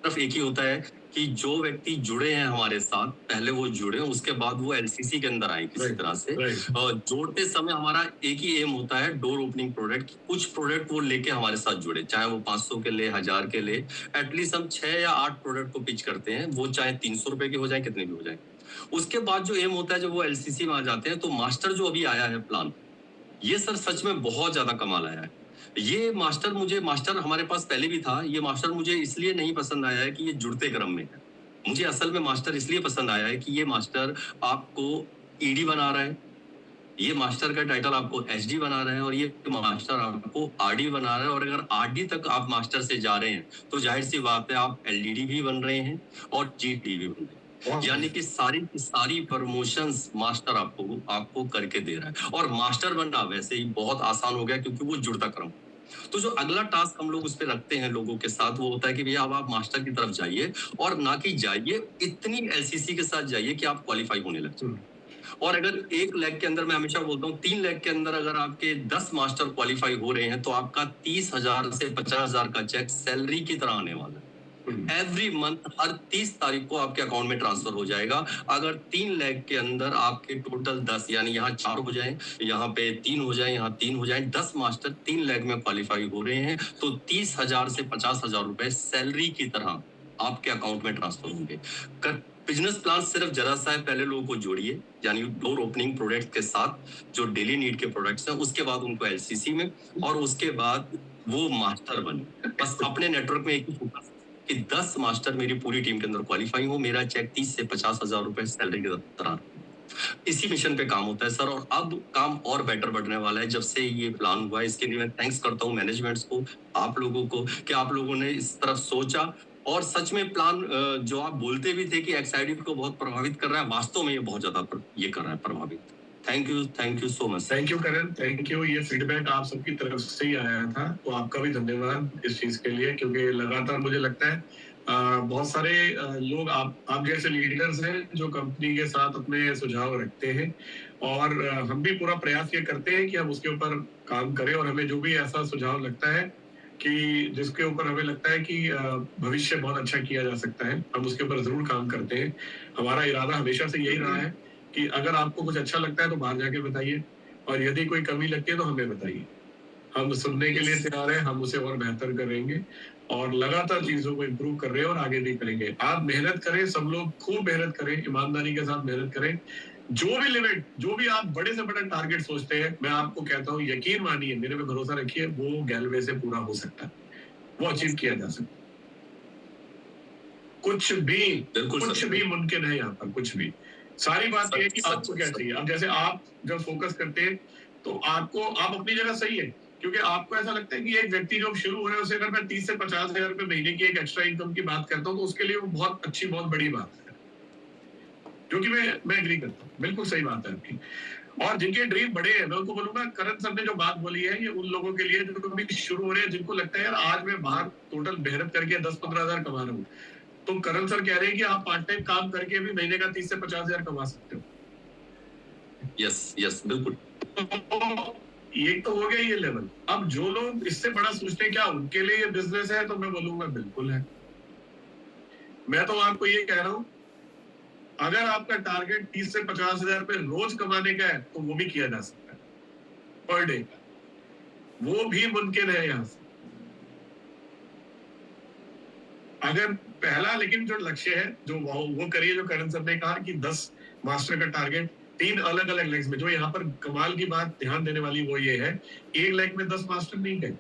सिर्फ एक ही होता है कि जो व्यक्ति जुड़े हैं हमारे साथ, पहले वो जुड़े, उसके बाद वो एलसीसी के अंदर आए किसी तरह से। जोड़ते समय हमारा एक ही एम होता है, डोर ओपनिंग प्रोडक्ट। कुछ प्रोडक्ट वो लेके हमारे साथ जुड़े, चाहे वो 500 के ले, 1000 के ले, एटलीस्ट हम 6 या 8 प्रोडक्ट को पिच करते हैं, वो चाहे 300 रुपए के हो जाए, कितने भी हो जाए। उसके बाद जो एम होता है, जब वो एलसीसी में आ जाते हैं, तो मास्टर जो अभी आया है प्लान, ये सर सच में बहुत ज्यादा कमाल आया है। ये मास्टर हमारे पास पहले भी था। ये मास्टर मुझे इसलिए नहीं पसंद आया है कि ये जुड़ते क्रम में है। मुझे असल में मास्टर इसलिए पसंद आया है कि ये मास्टर आपको ईडी बना रहा है, ये मास्टर का टाइटल आपको एचडी बना रहा है, और ये मास्टर आपको आरडी बना रहा है। और अगर आरडी तक आप मास्टर से जा रहे हैं तो जाहिर सी बात है आप एलडीडी भी बन रहे हैं और जीडी भी बन रहे हैं। यानी कि सारी प्रमोशंस मास्टर आपको करके दे रहा है। और मास्टर बनना वैसे ही बहुत आसान हो गया, क्योंकि वो जुड़ता क्रम। तो जो अगला टास्क हम लोग उस पे रखते हैं लोगों के साथ, वो होता है कि भैया अब आप मास्टर की तरफ जाइए, और ना कि जाइए इतनी एलसीसी के साथ जाइए कि आप क्वालिफाई होने लग जाए। और अगर 1 लाख के अंदर, मैं हमेशा बोलता हूँ 3 लाख के अंदर अगर आपके 10 मास्टर क्वालिफाई हो रहे हैं तो आपका 30,000 से 50,000 का चेक सैलरी की तरह आने वाला है। एवरी मंथ हर 30 तारीख को आपके अकाउंट में ट्रांसफर हो जाएगा। अगर 3 लाख के अंदर आपके टोटल 10, यानी यहाँ 4 हो जाए, यहाँ पे 3 हो जाए, यहाँ 3 हो जाए, 10 मास्टर 3 लाख में क्वालिफाई हो रहे हैं तो 30,000 से 50,000 रुपए सैलरी की तरह आपके अकाउंट में ट्रांसफर होंगे। बिजनेस प्लान सिर्फ जरा सा है, पहले लोगों को जोड़िए, यानी डोर ओपनिंग प्रोडक्ट के साथ जो डेली नीड के प्रोडक्ट्स हैं, उसके बाद उनको एलसीसी में, और उसके बाद वो मास्टर बने। बस अपने नेटवर्क में एक ही फोकस कि 10 मास्टर मेरी पूरी टीम के अंदर क्वालिफाई हो, मेरा चेक 30 से 50,000 रुपए सैलरी की तरह। इसी मिशन पे काम होता है सर, और अब काम और बेटर बढ़ने वाला है जब से ये प्लान हुआ है। इसके लिए मैं थैंक्स करता हूँ मैनेजमेंट्स को, आप लोगों को, कि आप लोगों ने इस तरफ सोचा। और सच में प्लान जो आप बोलते भी थे कि एक्साइडिव को बहुत प्रभावित कर रहा है, वास्तव में ये बहुत ज्यादा ये कर रहा है प्रभावित। Thank you so much. Thank you Karan, thank you. ये फीडबैक आप सबकी तरफ से ही आया था, तो आपका भी धन्यवाद इस चीज के लिए, क्योंकि लगातार मुझे लगता है बहुत सारे लोग आप जैसे लीडर्स हैं जो कंपनी के साथ अपने सुझाव रखते हैं, और हम भी पूरा प्रयास ये करते हैं कि हम उसके ऊपर काम करें, और हमें जो भी ऐसा सुझाव लगता है कि जिसके ऊपर हमें लगता है कि भविष्य बहुत अच्छा किया जा सकता है, हम उसके ऊपर जरूर काम करते हैं। हमारा इरादा हमेशा से यही रहा है कि अगर आपको कुछ अच्छा लगता है तो बाहर जाके बताइए, और यदि कोई कमी लगती है तो हमें बताइए। हम सुनने के लिए तैयार हैं, हम उसे और बेहतर करेंगे, और लगातार चीजों को इम्प्रूव कर रहे हैं और आगे भी करेंगे। आप मेहनत करें, सब लोग खूब मेहनत करें, ईमानदारी के साथ मेहनत करें। जो भी लिमिट, जो भी आप बड़े से बड़ा टारगेट सोचते हैं, मैं आपको कहता हूँ, यकीन मानिए, मेरे पे भरोसा रखिए, वो गैलवे से पूरा हो सकता है, वो अचीव किया जा सकता है। कुछ भी मुमकिन है यहाँ पर, कुछ भी। सारी बात ये है कि आपको क्या चाहिए। अब जैसे आप जब फोकस करते हैं तो आप अपनी जगह सही है, क्योंकि आपको ऐसा लगता है कि एक व्यक्ति जो शुरू हो रहा है उसे अगर मैं 30 से 50,000 रुपए महीने की एक एक्स्ट्रा इनकम की बात करता हूँ तो उसके लिए वो बहुत अच्छी, बहुत बड़ी बात है, जो कि मैं एग्री करता हूँ, बिल्कुल सही बात है आपकी। और जिनके ड्रीम बड़े हैं, मैं उनको बोलूंगा, करण सर ने जो बात बोली है, ये उन लोगों के लिए जो अभी शुरू हो रहे हैं, जिनको लगता है यार आज मैं बाहर टोटल मेहनत करके 10-15 हजार कमा रहा हूँ, तो करण सर कह रहे हैं कि आप पार्ट टाइम काम करके भी महीने का 30 से 50,000 कमा सकते हो। यस बिल्कुल। ये तो हो गया ये लेवल। अब जो लोग इससे बड़ा सोचते हैं, क्या उनके लिए ये बिजनेस है, तो मैं बोलूंगा बिल्कुल है। मैं तो आपको ये कह रहा हूं, अगर आपका टारगेट 30 से 50,000 रुपए रोज कमाने का है तो वो भी किया जा सकता है, पर डे, वो भी मुमकिन है यहाँ से। अगर पहला लेकिन जो लक्ष्य है, जो वो करिए, जो करण सर ने कहा कि 10 मास्टर का टारगेट 3 अलग अलग लेग्स में। जो यहाँ पर कमाल की बात ध्यान देने वाली वो ये है, 1 लेग में 10 मास्टर नहीं गए,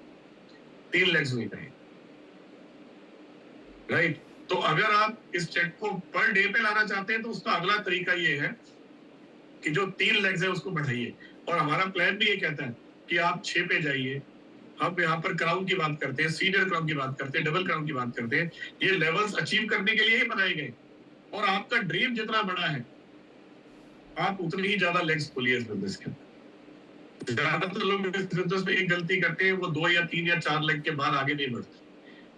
3 लेग्स में गए, राइट। तो अगर आप इस चेक को पर डे पे लाना चाहते हैं तो उसका अगला तरीका ये है कि जो 3 लेग्स है उसको बढ़ाइए। और हमारा प्लान भी ये कहता है कि आप 6 पे जाइए। हम यहाँ पर क्राउन की बात करते हैं, सीनियर क्राउन की बात करते हैं, डबल क्राउन की बात करते हैं। ये लेवल्स अचीव करने के लिए ही बनाए गए, और आपका ड्रीम जितना बड़ा है आप उतनी ही ज्यादा लेग्स खोलिए इस बिजनेस के। ज्यादातर लोग इस बिजनेस में एक गलती करते हैं, वो 2 या 3 या 4 लेग के बाद आगे नहीं बढ़ते।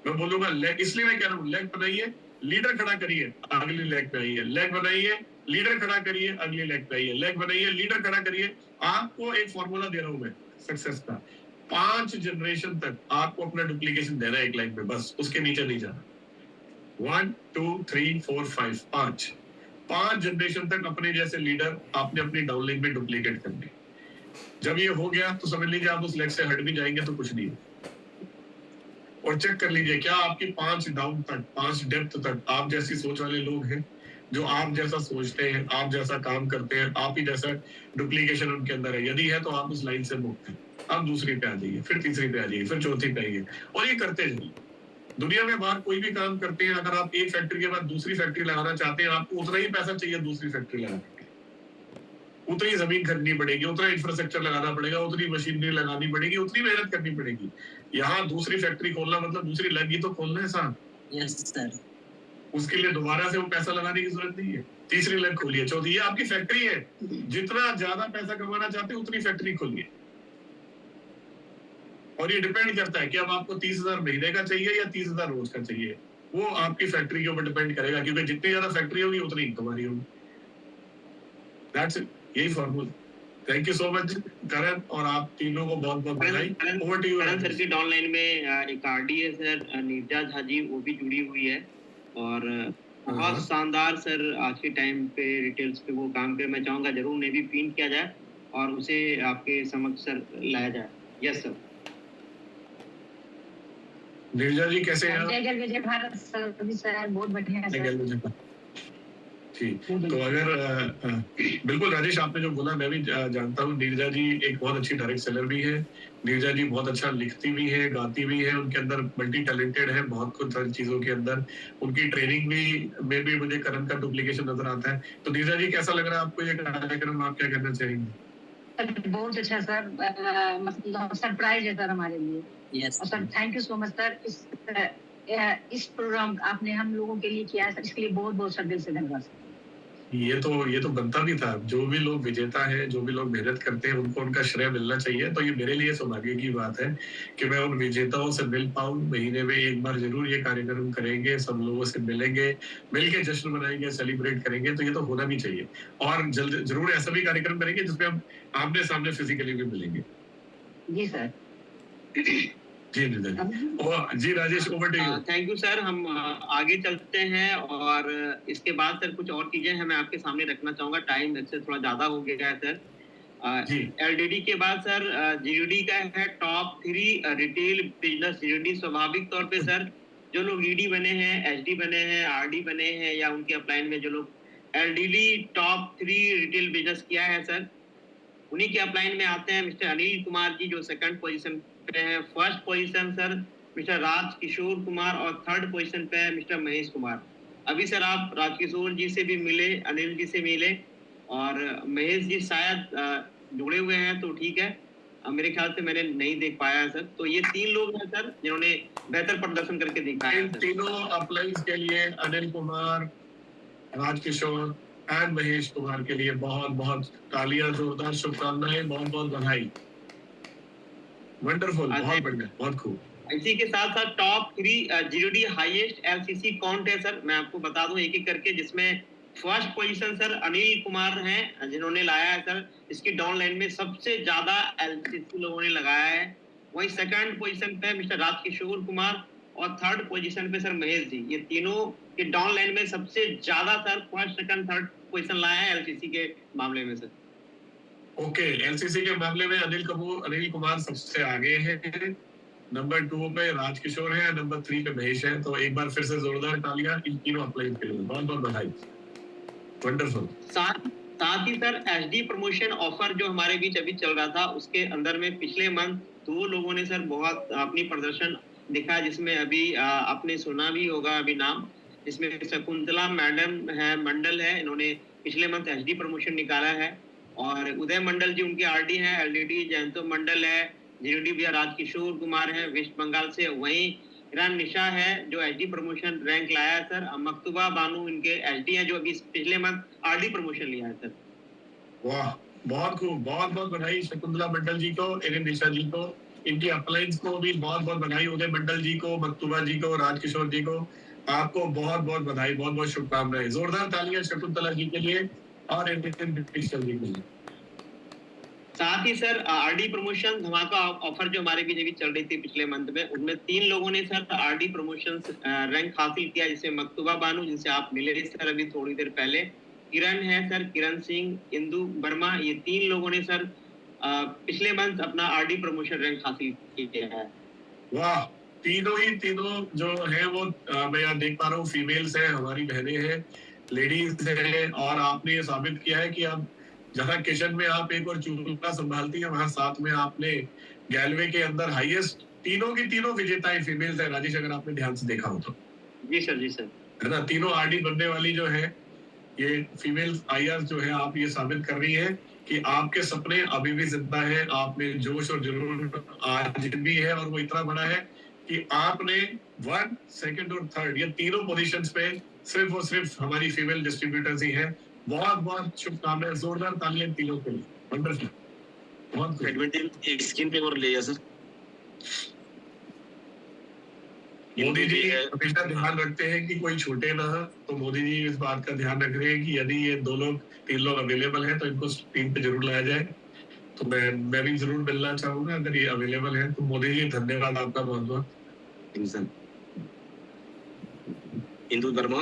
मैं बोलूंगा लेग, इसलिए मैं कह रहा हूँ, लेग बनाइए, लीडर खड़ा करिए, अगली लेग पे आइए, लेग बनाइए, लीडर खड़ा करिए, अगली लेग पे आइए, लेग बनाइए, लीडर खड़ा करिए। आपको एक फॉर्मूला दे रहा हूं मैं सक्सेस का, 5 जनरेशन तक आपको अपना डुप्लीकेशन देना है एक लेग में, बस उसके नीचे नहीं जाना। 1 2 3 4 5 5 जनरेशन तक अपने जैसे लीडर आपने अपनी डाउनलाइन में डुप्लीकेट करनी। जब ये हो गया तो समझ लीजिए आप उस लेग से हट भी जाएंगे तो कुछ नहीं। और चेक कर लीजिए क्या आपकी 5 डाउन तक, 5 डेप्थ तक आप जैसी सोच वाले लोग हैं, जो आप जैसा सोचते हैं, आप जैसा काम करते हैं, आप ही जैसा डुप्लीकेशन उनके अंदर है। यदि है तो आप उस लाइन से मुक्त हैं। आप दूसरी पे आ जाइए, फिर तीसरी पे आ जाइए, फिर चौथी पे आइए, और ये करते जाइए। दुनिया में बाहर कोई भी काम करते हैं, अगर आप एक फैक्ट्री के बाद दूसरी फैक्ट्री लगाना चाहते हैं, आपको उतना ही पैसा चाहिए दूसरी फैक्ट्री लगाने के, उतनी जमीन खरीदनी पड़ेगी, उतना इंफ्रास्ट्रक्चर लगाना पड़ेगा, उतनी मशीनरी लगानी पड़ेगी, उतनी मेहनत करनी पड़ेगी। यहाँ दूसरी फैक्ट्री खोलना मतलब दूसरी लैब ही तो खोलना है साहब। Yes sir. उसके लिए दोबारा से वो पैसा लगाने की जरूरत नहीं है। तीसरी लैब खोलिए, चौथी, ये आपकी फैक्ट्री है। जितना ज्यादा पैसा कमाना चाहते हैं उतनी फैक्ट्री खोलिए। और ये डिपेंड करता है कि अब आपको 30,000 महीने का चाहिए या 30,000 रोज का चाहिए, वो आपकी फैक्ट्री के ऊपर डिपेंड करेगा, क्योंकि जितनी ज्यादा फैक्ट्री होगी उतनी इनकम आ रही होगी। दैट्स इट, यही formula. Thank you so much Karan, और आप तीनों को बहुत बहुत बधाई। Over to you Karan circuit online में एक आरडी है सर, नीरजा झा जी, वो भी जुड़ी हुई है और बहुत शानदार सर आज के टाइम पे रिटेल्स पे वो काम करे। मैं चाहूंगा जरूर उन्हें भी पिन किया जाए और उसे आपके समक्ष सर लाया जाए। Yes sir. नीरजा जी कैसे हैं आप? विजय भारत सर बहुत बढ़िया सर। ठीक, तो अगर बिल्कुल राजेश आपने जो बोला मैं भी जानता हूँ, नीरजा जी एक बहुत अच्छी डायरेक्ट सेलर भी है। नीरजा जी बहुत अच्छा लिखती भी है, गाती भी है, उनके अंदर मल्टी टैलेंटेड है बहुत कुछ सारी चीजों के अंदर। उनकी ट्रेनिंग में भी मुझे करण का डुप्लीकेशन नजर आता है। तो नीरजा जी कैसा लग रहा है आपको ये कार्यक्रम, आप क्या कहना चाहेंगे? बहुत अच्छा सर, मतलब सरप्राइज है सर हमारे लिए। Yes sir, thank you so much sir. इस प्रोग्राम आपने हम लोगों के लिए किया है सर, इसके लिए बहुत बहुत सर दिल से धन्यवाद। ये तो बनता भी था। जो भी लोग विजेता है, जो भी लोग मेहनत करते हैं, उनको उनका श्रेय मिलना चाहिए। तो ये मेरे लिए सौभाग्य की बात है कि मैं उन विजेताओं से मिल पाऊं। महीने में एक बार जरूर ये कार्यक्रम करेंगे, सब लोगों से मिलेंगे, मिलके जश्न मनाएंगे, सेलिब्रेट करेंगे। तो ये तो होना भी चाहिए, और जल्द जरूर ऐसा भी कार्यक्रम करेंगे जिसमें हम आमने सामने फिजिकली भी मिलेंगे। जी सर। जी Rajesh, over to you. Thank you sir. हम आगे चलते हैं और इसके बाद सर कुछ और चीजें हैं मैं आपके सामने रखना चाहूंगा। टाइम इससे थोड़ा ज्यादा हो गया है सर। एलडीडी के बाद सर जीडी का है टॉप 3 रिटेल बिजनेस जीडी। स्वाभाविक तौर पे सर जो लोग ईडी बने हैं, एचडी बने हैं, आरडी बने हैं, या उनके अपलाइन में जो लोग एलडीडी टॉप 3 रिटेल बिजनेस किया है सर, उन्हीं के अपलाइन में आते हैं मिस्टर अनिल कुमार जी जो 2nd पोजीशन पे है। 1st position sir mister Raj Kishore Kumar, और 3rd पोजीशन पे है मिस्टर महेश कुमार। अभी सर आप राज किशोर जी से भी मिले, अनिल जी से मिले, और महेश जी शायद जुड़े हुए हैं तो ठीक है, मेरे ख्याल से मैंने नहीं देख पाया है सर। तो ये 3 लोग हैं सर जिन्होंने बेहतर प्रदर्शन करके दिखाया है। तीनों अपलाइंस के लिए अनिल कुमार, राज किशोर एंड महेश कुमार के लिए बहुत बहुत तालियां, जोरदार शुभकामनाएं, बहुत बहुत बधाई। वंडरफुल, बहुत बढ़िया, बहुत खूब। इसी के साथ साथ top 3 GD highest LCC count है सर। मैं आपको बता दूं एक एक करके, जिसमें 1st position sir Anil Kumar हैं जिन्होंने लाया है सर। इसकी डाउनलाइन में सबसे ज्यादा एलसीसी लोगों ने लगाया है। वहीं 2nd पोजीशन पे मिस्टर राज किशोर कुमार, और 3rd पोजीशन पे सर महेश जी। ये तीनों के डाउनलाइन में सबसे ज्यादा sir 1st, 2nd, 3rd position लाया है एलसीसी के मामले में सर। ओके, एलसीसी के मामले में अनिल कुमार सबसे आगे है। नंबर 2 पे राज किशोर है, नंबर 3 पे महेश है। तो एक बार फिर से जोरदार तालियां इन तीनों अपलाइन के लिए, बहुत बहुत बधाई। वंडरफुल। साथ ही सर एचडी प्रमोशन ऑफर जो हमारे बीच अभी चल रहा था, उसके अंदर में पिछले मंथ 2 लोगों ने सर बहुत अपनी प्रदर्शन दिखा, जिसमें अभी आपने सुना भी होगा अभी नाम, जिसमें शकुंतला मैडम है, मंडल है, इन्होंने पिछले मंथ एचडी प्रमोशन निकाला है। और उदय मंडल जी उनके आरडी हैं, एलडीडी जयंतो मंडल है, जीडी भैया राज किशोर कुमार है वेस्ट बंगाल से। वहीं ईरान निशा है जो एचडी प्रमोशन रैंक लाया है सर। मकतूबा बानू इनके एचडी है जो अभी पिछले मंथ आरडी प्रमोशन लिया है सर। वाह, बहुत खूब, बहुत बहुत बधाई शकुंतला मंडल जी को, ईरान निशा जी को, इनके अपलाइंस को भी बहुत बहुत बधाई। उदय मंडल जी को, मकतूबा जी को, राज किशोर जी को, आपको बहुत बहुत बधाई, बहुत बहुत शुभकामनाएं। जोरदार तालियां शकुंतला जी के लिए और जी के लिए। साथ ही सर आरडी प्रमोशन धमाका ऑफर जो हमारे बीच अभी चल रही थी पिछले मंथ में, उनमें 3 लोगों ने सर आरडी प्रमोशन रैंक हासिल किया, जिसमें मकतूबा बानू जिनसे आप मिले सर अभी थोड़ी देर पहले, किरण है सर, किरण सिंह, इंदु वर्मा, ये 3 लोगों ने सर पिछले मंथ अपना आरडी प्रमोशन रैंक हासिल किया है। वाह, तीनों जो है वो मैं यहाँ देख पा रहा हूँ फीमेल्स है, हमारी बहनें हैं, लेडीज है। और आपने ये साबित किया है कि अब जहाँ किचन में आप एक और चूल्हा संभालती है, वहां साथ में आपने गैलवे के अंदर हाईएस्ट तीनों की तीनों विजेताएं फीमेल्स है। राजेश, अगर आपने ध्यान से देखा हो तो। जी सर, जी सर, है ना, तीनों आरडी बनने वाली जो है ये फीमेल आईआर जो है, आप ये साबित कर रही है कि आपके सपने अभी भी जिंदा है। आप में जोश और जुनून आज भी है, और वो इतना बड़ा है कि आपने 1, 2 और 3 ये तीनों पोजीशंस पे सिर्फ और सिर्फ हमारी फीमेल डिस्ट्रीब्यूटर्स ही हैं। बहुत बहुत शुभकामनाएं, जोरदार तालियां तीनों के लिए। वंडरफुल, बहुत बैडमिंटन एक स्क्रीन पे और ले जा सर। मोदी जी हमेशा ध्यान रखते हैं कि कोई छूटे ना, तो मोदी जी इस बात का ध्यान रख रहे हैं कि यदि ये 3 लोग अवेलेबल हैं तो इनको टीम पे जरूर लाया जाए। तो मैं भी जरूर मिलना चाहूंगा अगर ये अवेलेबल है तो। मोदी जी धन्यवाद आपका बहुत बहुत। इंदु वर्मा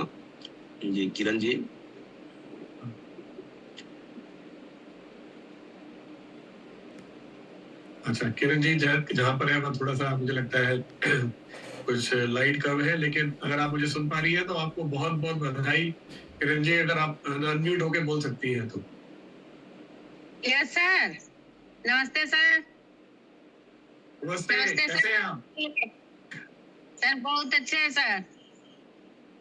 जी, किरण जी। अच्छा किरण जी जहाँ पर है वहाँ थोड़ा सा मुझे लगता है कुछ लाइट कम है, लेकिन अगर आप मुझे सुन पा रही है तो आपको बहुत बहुत बधाई। किरण जी अगर आप अनम्यूट होके बोल सकती हैं तो। यस सर, नमस्ते सर। नमस्ते, कैसे हैं आप? सर बहुत अच्छे हैं सर।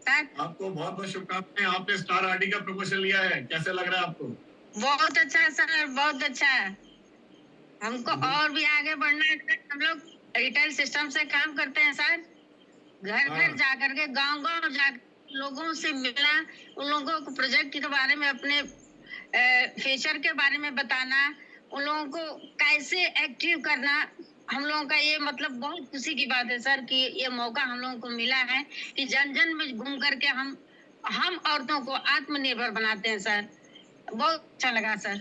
सर आपको बहुत बहुत शुभकामनाएं। आपने स्टार आरडी का प्रमोशन लिया है, कैसे लग रहा है आपको? बहुत अच्छा है सर, बहुत अच्छा है। हमको और भी आगे बढ़ना है सर। हम लोग रिटेल सिस्टम से काम करते हैं सर। घर घर जा करके, गांव गांव जा लोगों से मिलना, उन लोगों को प्रोजेक्ट के बारे में, अपने फीचर के बारे में बताना, उन लोगों को कैसे एक्टिव करना। हम लोगों का ये मतलब बहुत खुशी की बात है सर कि ये मौका हम लोगों को मिला है कि जन जन में घूम करके हम औरतों को आत्मनिर्भर बनाते हैं सर। बहुत अच्छा लगा सर,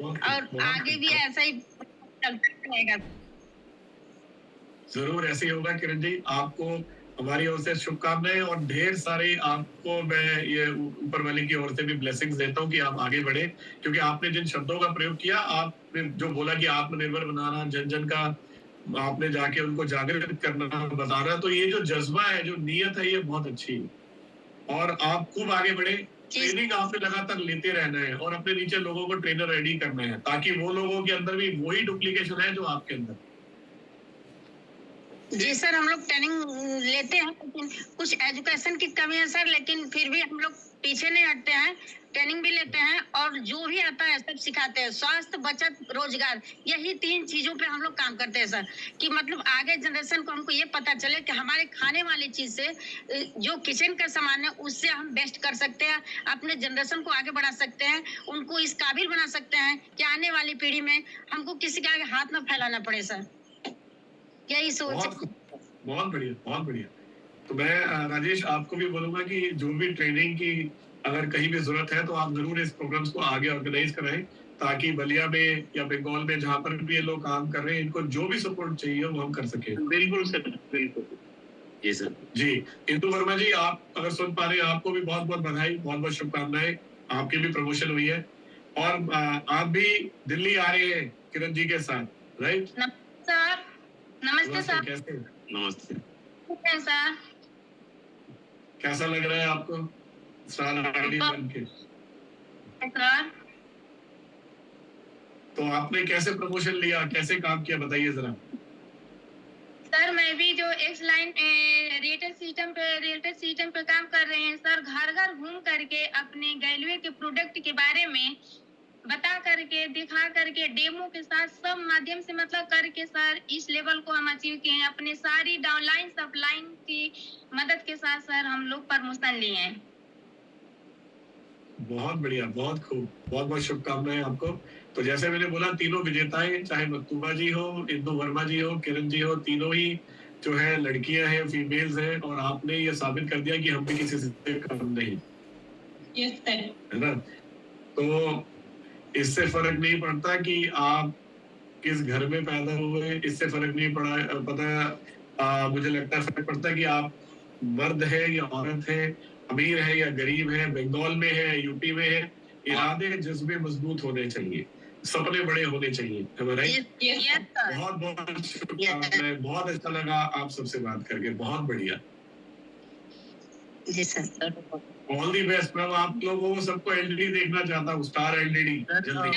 और आगे भी ऐसा ही चलता रहेगा। जरूर ऐसे ही होगा किरण जी। आपको हमारी ओर से शुभकामनाएं और ढेर सारे आपको मैं ये ऊपर वाले की ओर से भी ब्लेसिंग्स देता हूँ कि आप आगे बढ़े, क्योंकि आपने जिन शब्दों का प्रयोग किया, आपने जो बोला कि आत्मनिर्भर बनाना, जन जन का आपने जाके उनको जागृत करना, बताना, तो ये जो जज्बा है, जो नीयत है, ये बहुत अच्छी है। और आप खूब आगे बढ़े। ट्रेनिंग आपने लगातार लेते रहना है और अपने नीचे लोगों को ट्रेनर रेडी करना है, ताकि वो लोगों के अंदर भी वही डुप्लीकेशन है जो आपके अंदर। जी सर, हम लोग ट्रेनिंग लेते हैं, लेकिन कुछ एजुकेशन की कमी है सर, लेकिन फिर भी हम लोग पीछे नहीं हटते हैं। ट्रेनिंग भी लेते हैं और जो भी आता है सब सिखाते हैं। स्वास्थ्य, बचत, रोजगार, यही 3 चीजों पे हम लोग काम करते हैं सर, कि मतलब आगे जनरेशन को हमको ये पता चले कि हमारे खाने वाली चीज से, जो किचन का सामान है, उससे हम बेस्ट कर सकते हैं, अपने जनरेशन को आगे बढ़ा सकते हैं, उनको इस काबिल बना सकते हैं कि आने वाली पीढ़ी में हमको किसी के आगे हाथ न फैलाना पड़े सर। यही सोच। बहुत बढ़िया, बहुत बढ़िया। तो मैं राजेश आपको भी बोलूंगा कि जो भी ट्रेनिंग की अगर कहीं भी जरूरत है तो आप जरूर इस प्रोग्राम्स को आगे ऑर्गेनाइज कराएं, ताकि बलिया में या बंगाल में जहाँ पर भी ये लोग काम कर रहे हैं, इनको जो भी सपोर्ट चाहिए वो हम कर सके। बिल्कुल सर, बिल्कुल जी सर। जी इंदु वर्मा जी, आप अगर सुन पा रहे हैं, आपको भी बहुत बहुत बधाई, बहुत बहुत शुभकामनाएं। आपकी भी प्रमोशन हुई है और आप भी दिल्ली आ रहे हैं किरण जी के साथ, राइट? सर नमस्ते सर। कैसे? नमस्ते सर। कैसा लग रहा है आपको स्टार आरडी बन के? सर तो आपने कैसे प्रमोशन लिया, कैसे काम किया, बताइए जरा। सर मैं भी जो एक्स लाइन रिटेल सिस्टम पे काम कर रहे हैं सर, घर घर घूम करके अपने गैलवे के प्रोडक्ट के बारे में बता करके, दिखा करके, डेमो के साथ, सब माध्यम से मतलब करके सर इस लेवल को हम अचीव किए हैं। अपने सारी डाउनलाइन सप्लाइन की मदद के साथ सर हम लोग प्रमोशन लिए हैं। बहुत बढ़िया, बहुत खूब, बहुत बहुत शुभकामनाएं आपको। तो जैसे मैंने बोला, तीनों विजेताएं, चाहे मकतूबा जी हो, इंदु वर्मा जी हो, किरण जी हो, तीनों ही जो है लड़कियां हैं, फीमेल्स हैं, और आपने ये साबित कर दिया कि हम भी किसी से कम नहीं। Yes sir. है ना? तो इससे फर्क नहीं पड़ता कि आप किस घर में पैदा हुए, इससे फर्क नहीं पता। मुझे लगता है फर्क पड़ता है कि आप मर्द है या औरत है, अमीर है या गरीब है, बंगाल में है, यूपी में है। इरादे, जज्बे मजबूत होने चाहिए, सपने बड़े होने चाहिए। बहुत बहुत शुभकामनाएं, बहुत अच्छा लगा आप सबसे बात करके, बहुत बढ़िया। जी सर। All the best. मैं आप लोगों को सबको एलईडी देखना चाहता हूँ, स्टार एलईडी जल्दी।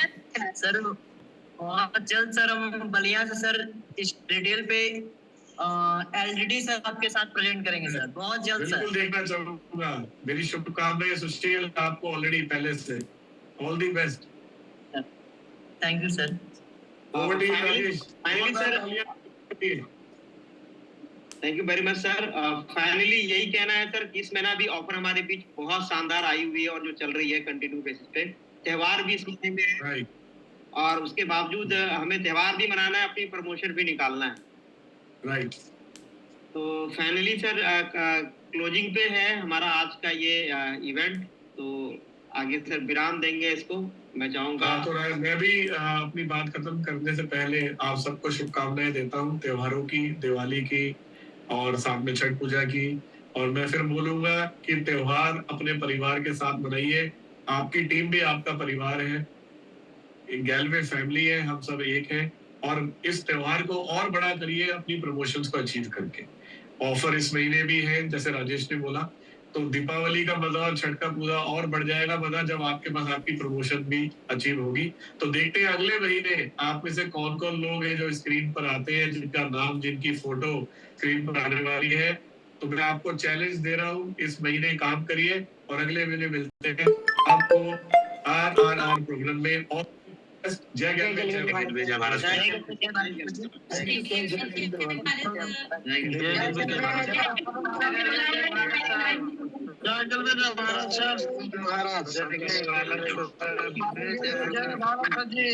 सर बहुत जल्द सर हम बलिया से सर इस रिटेल पे एलईडी सर आपके साथ प्रेजेंट करेंगे सर, बहुत जल्द सर। बिल्कुल देखना चाहूंगा। मेरी शुभकामनाएं सुशील आपको ऑलरेडी पहले से। All the best. Thank you sir. Over to you Rajesh. Finally sir, thank you very much sir. Finally यही कहना है सर कि इस महीना भी ऑफर हमारे बीच बहुत शानदार आई हुई है और जो चल रही है कंटिन्यू बेसिस पे। त्योहार भी इस महीने में है और उसके बावजूद हमें त्योहार भी मनाना है, अपनी प्रमोशन भी निकालना है। राइट। तो फाइनली सर क्लोजिंग पे है हमारा आज का ये इवेंट। तो आगे सर विराम देंगे इसको, मैं चाहूंगा। हाँ, तो मैं भी अपनी बात खत्म करने से पहले आप सबको शुभकामनाएं देता हूँ त्योहारों की, दिवाली की और साथ में छठ पूजा की। और मैं फिर बोलूंगा कि त्योहार अपने परिवार के साथ मनाइए। आपकी टीम भी आपका परिवार है, गैलवे फैमिली है, हम सब एक हैं। और इस त्योहार को और बड़ा करिए अपनी प्रमोशंस को अचीव करके। ऑफर इस महीने भी है जैसे राजेश ने बोला, तो दीपावली का मजा और छठ का पूजा और बढ़ जाएगा मजा जब आपके पास आपकी प्रमोशन भी अचीव होगी। तो देखते हैं अगले महीने आप में से कौन कौन लोग हैं जो स्क्रीन पर आते हैं, जिनका नाम, जिनकी फोटो स्क्रीन पर आने वाली है। तो मैं आपको चैलेंज दे रहा हूँ, इस महीने काम करिए और अगले महीने मिलते हैं आपको RRR प्रोग्राम में। और जय गैलवे, जय भारत। जय भारत जी।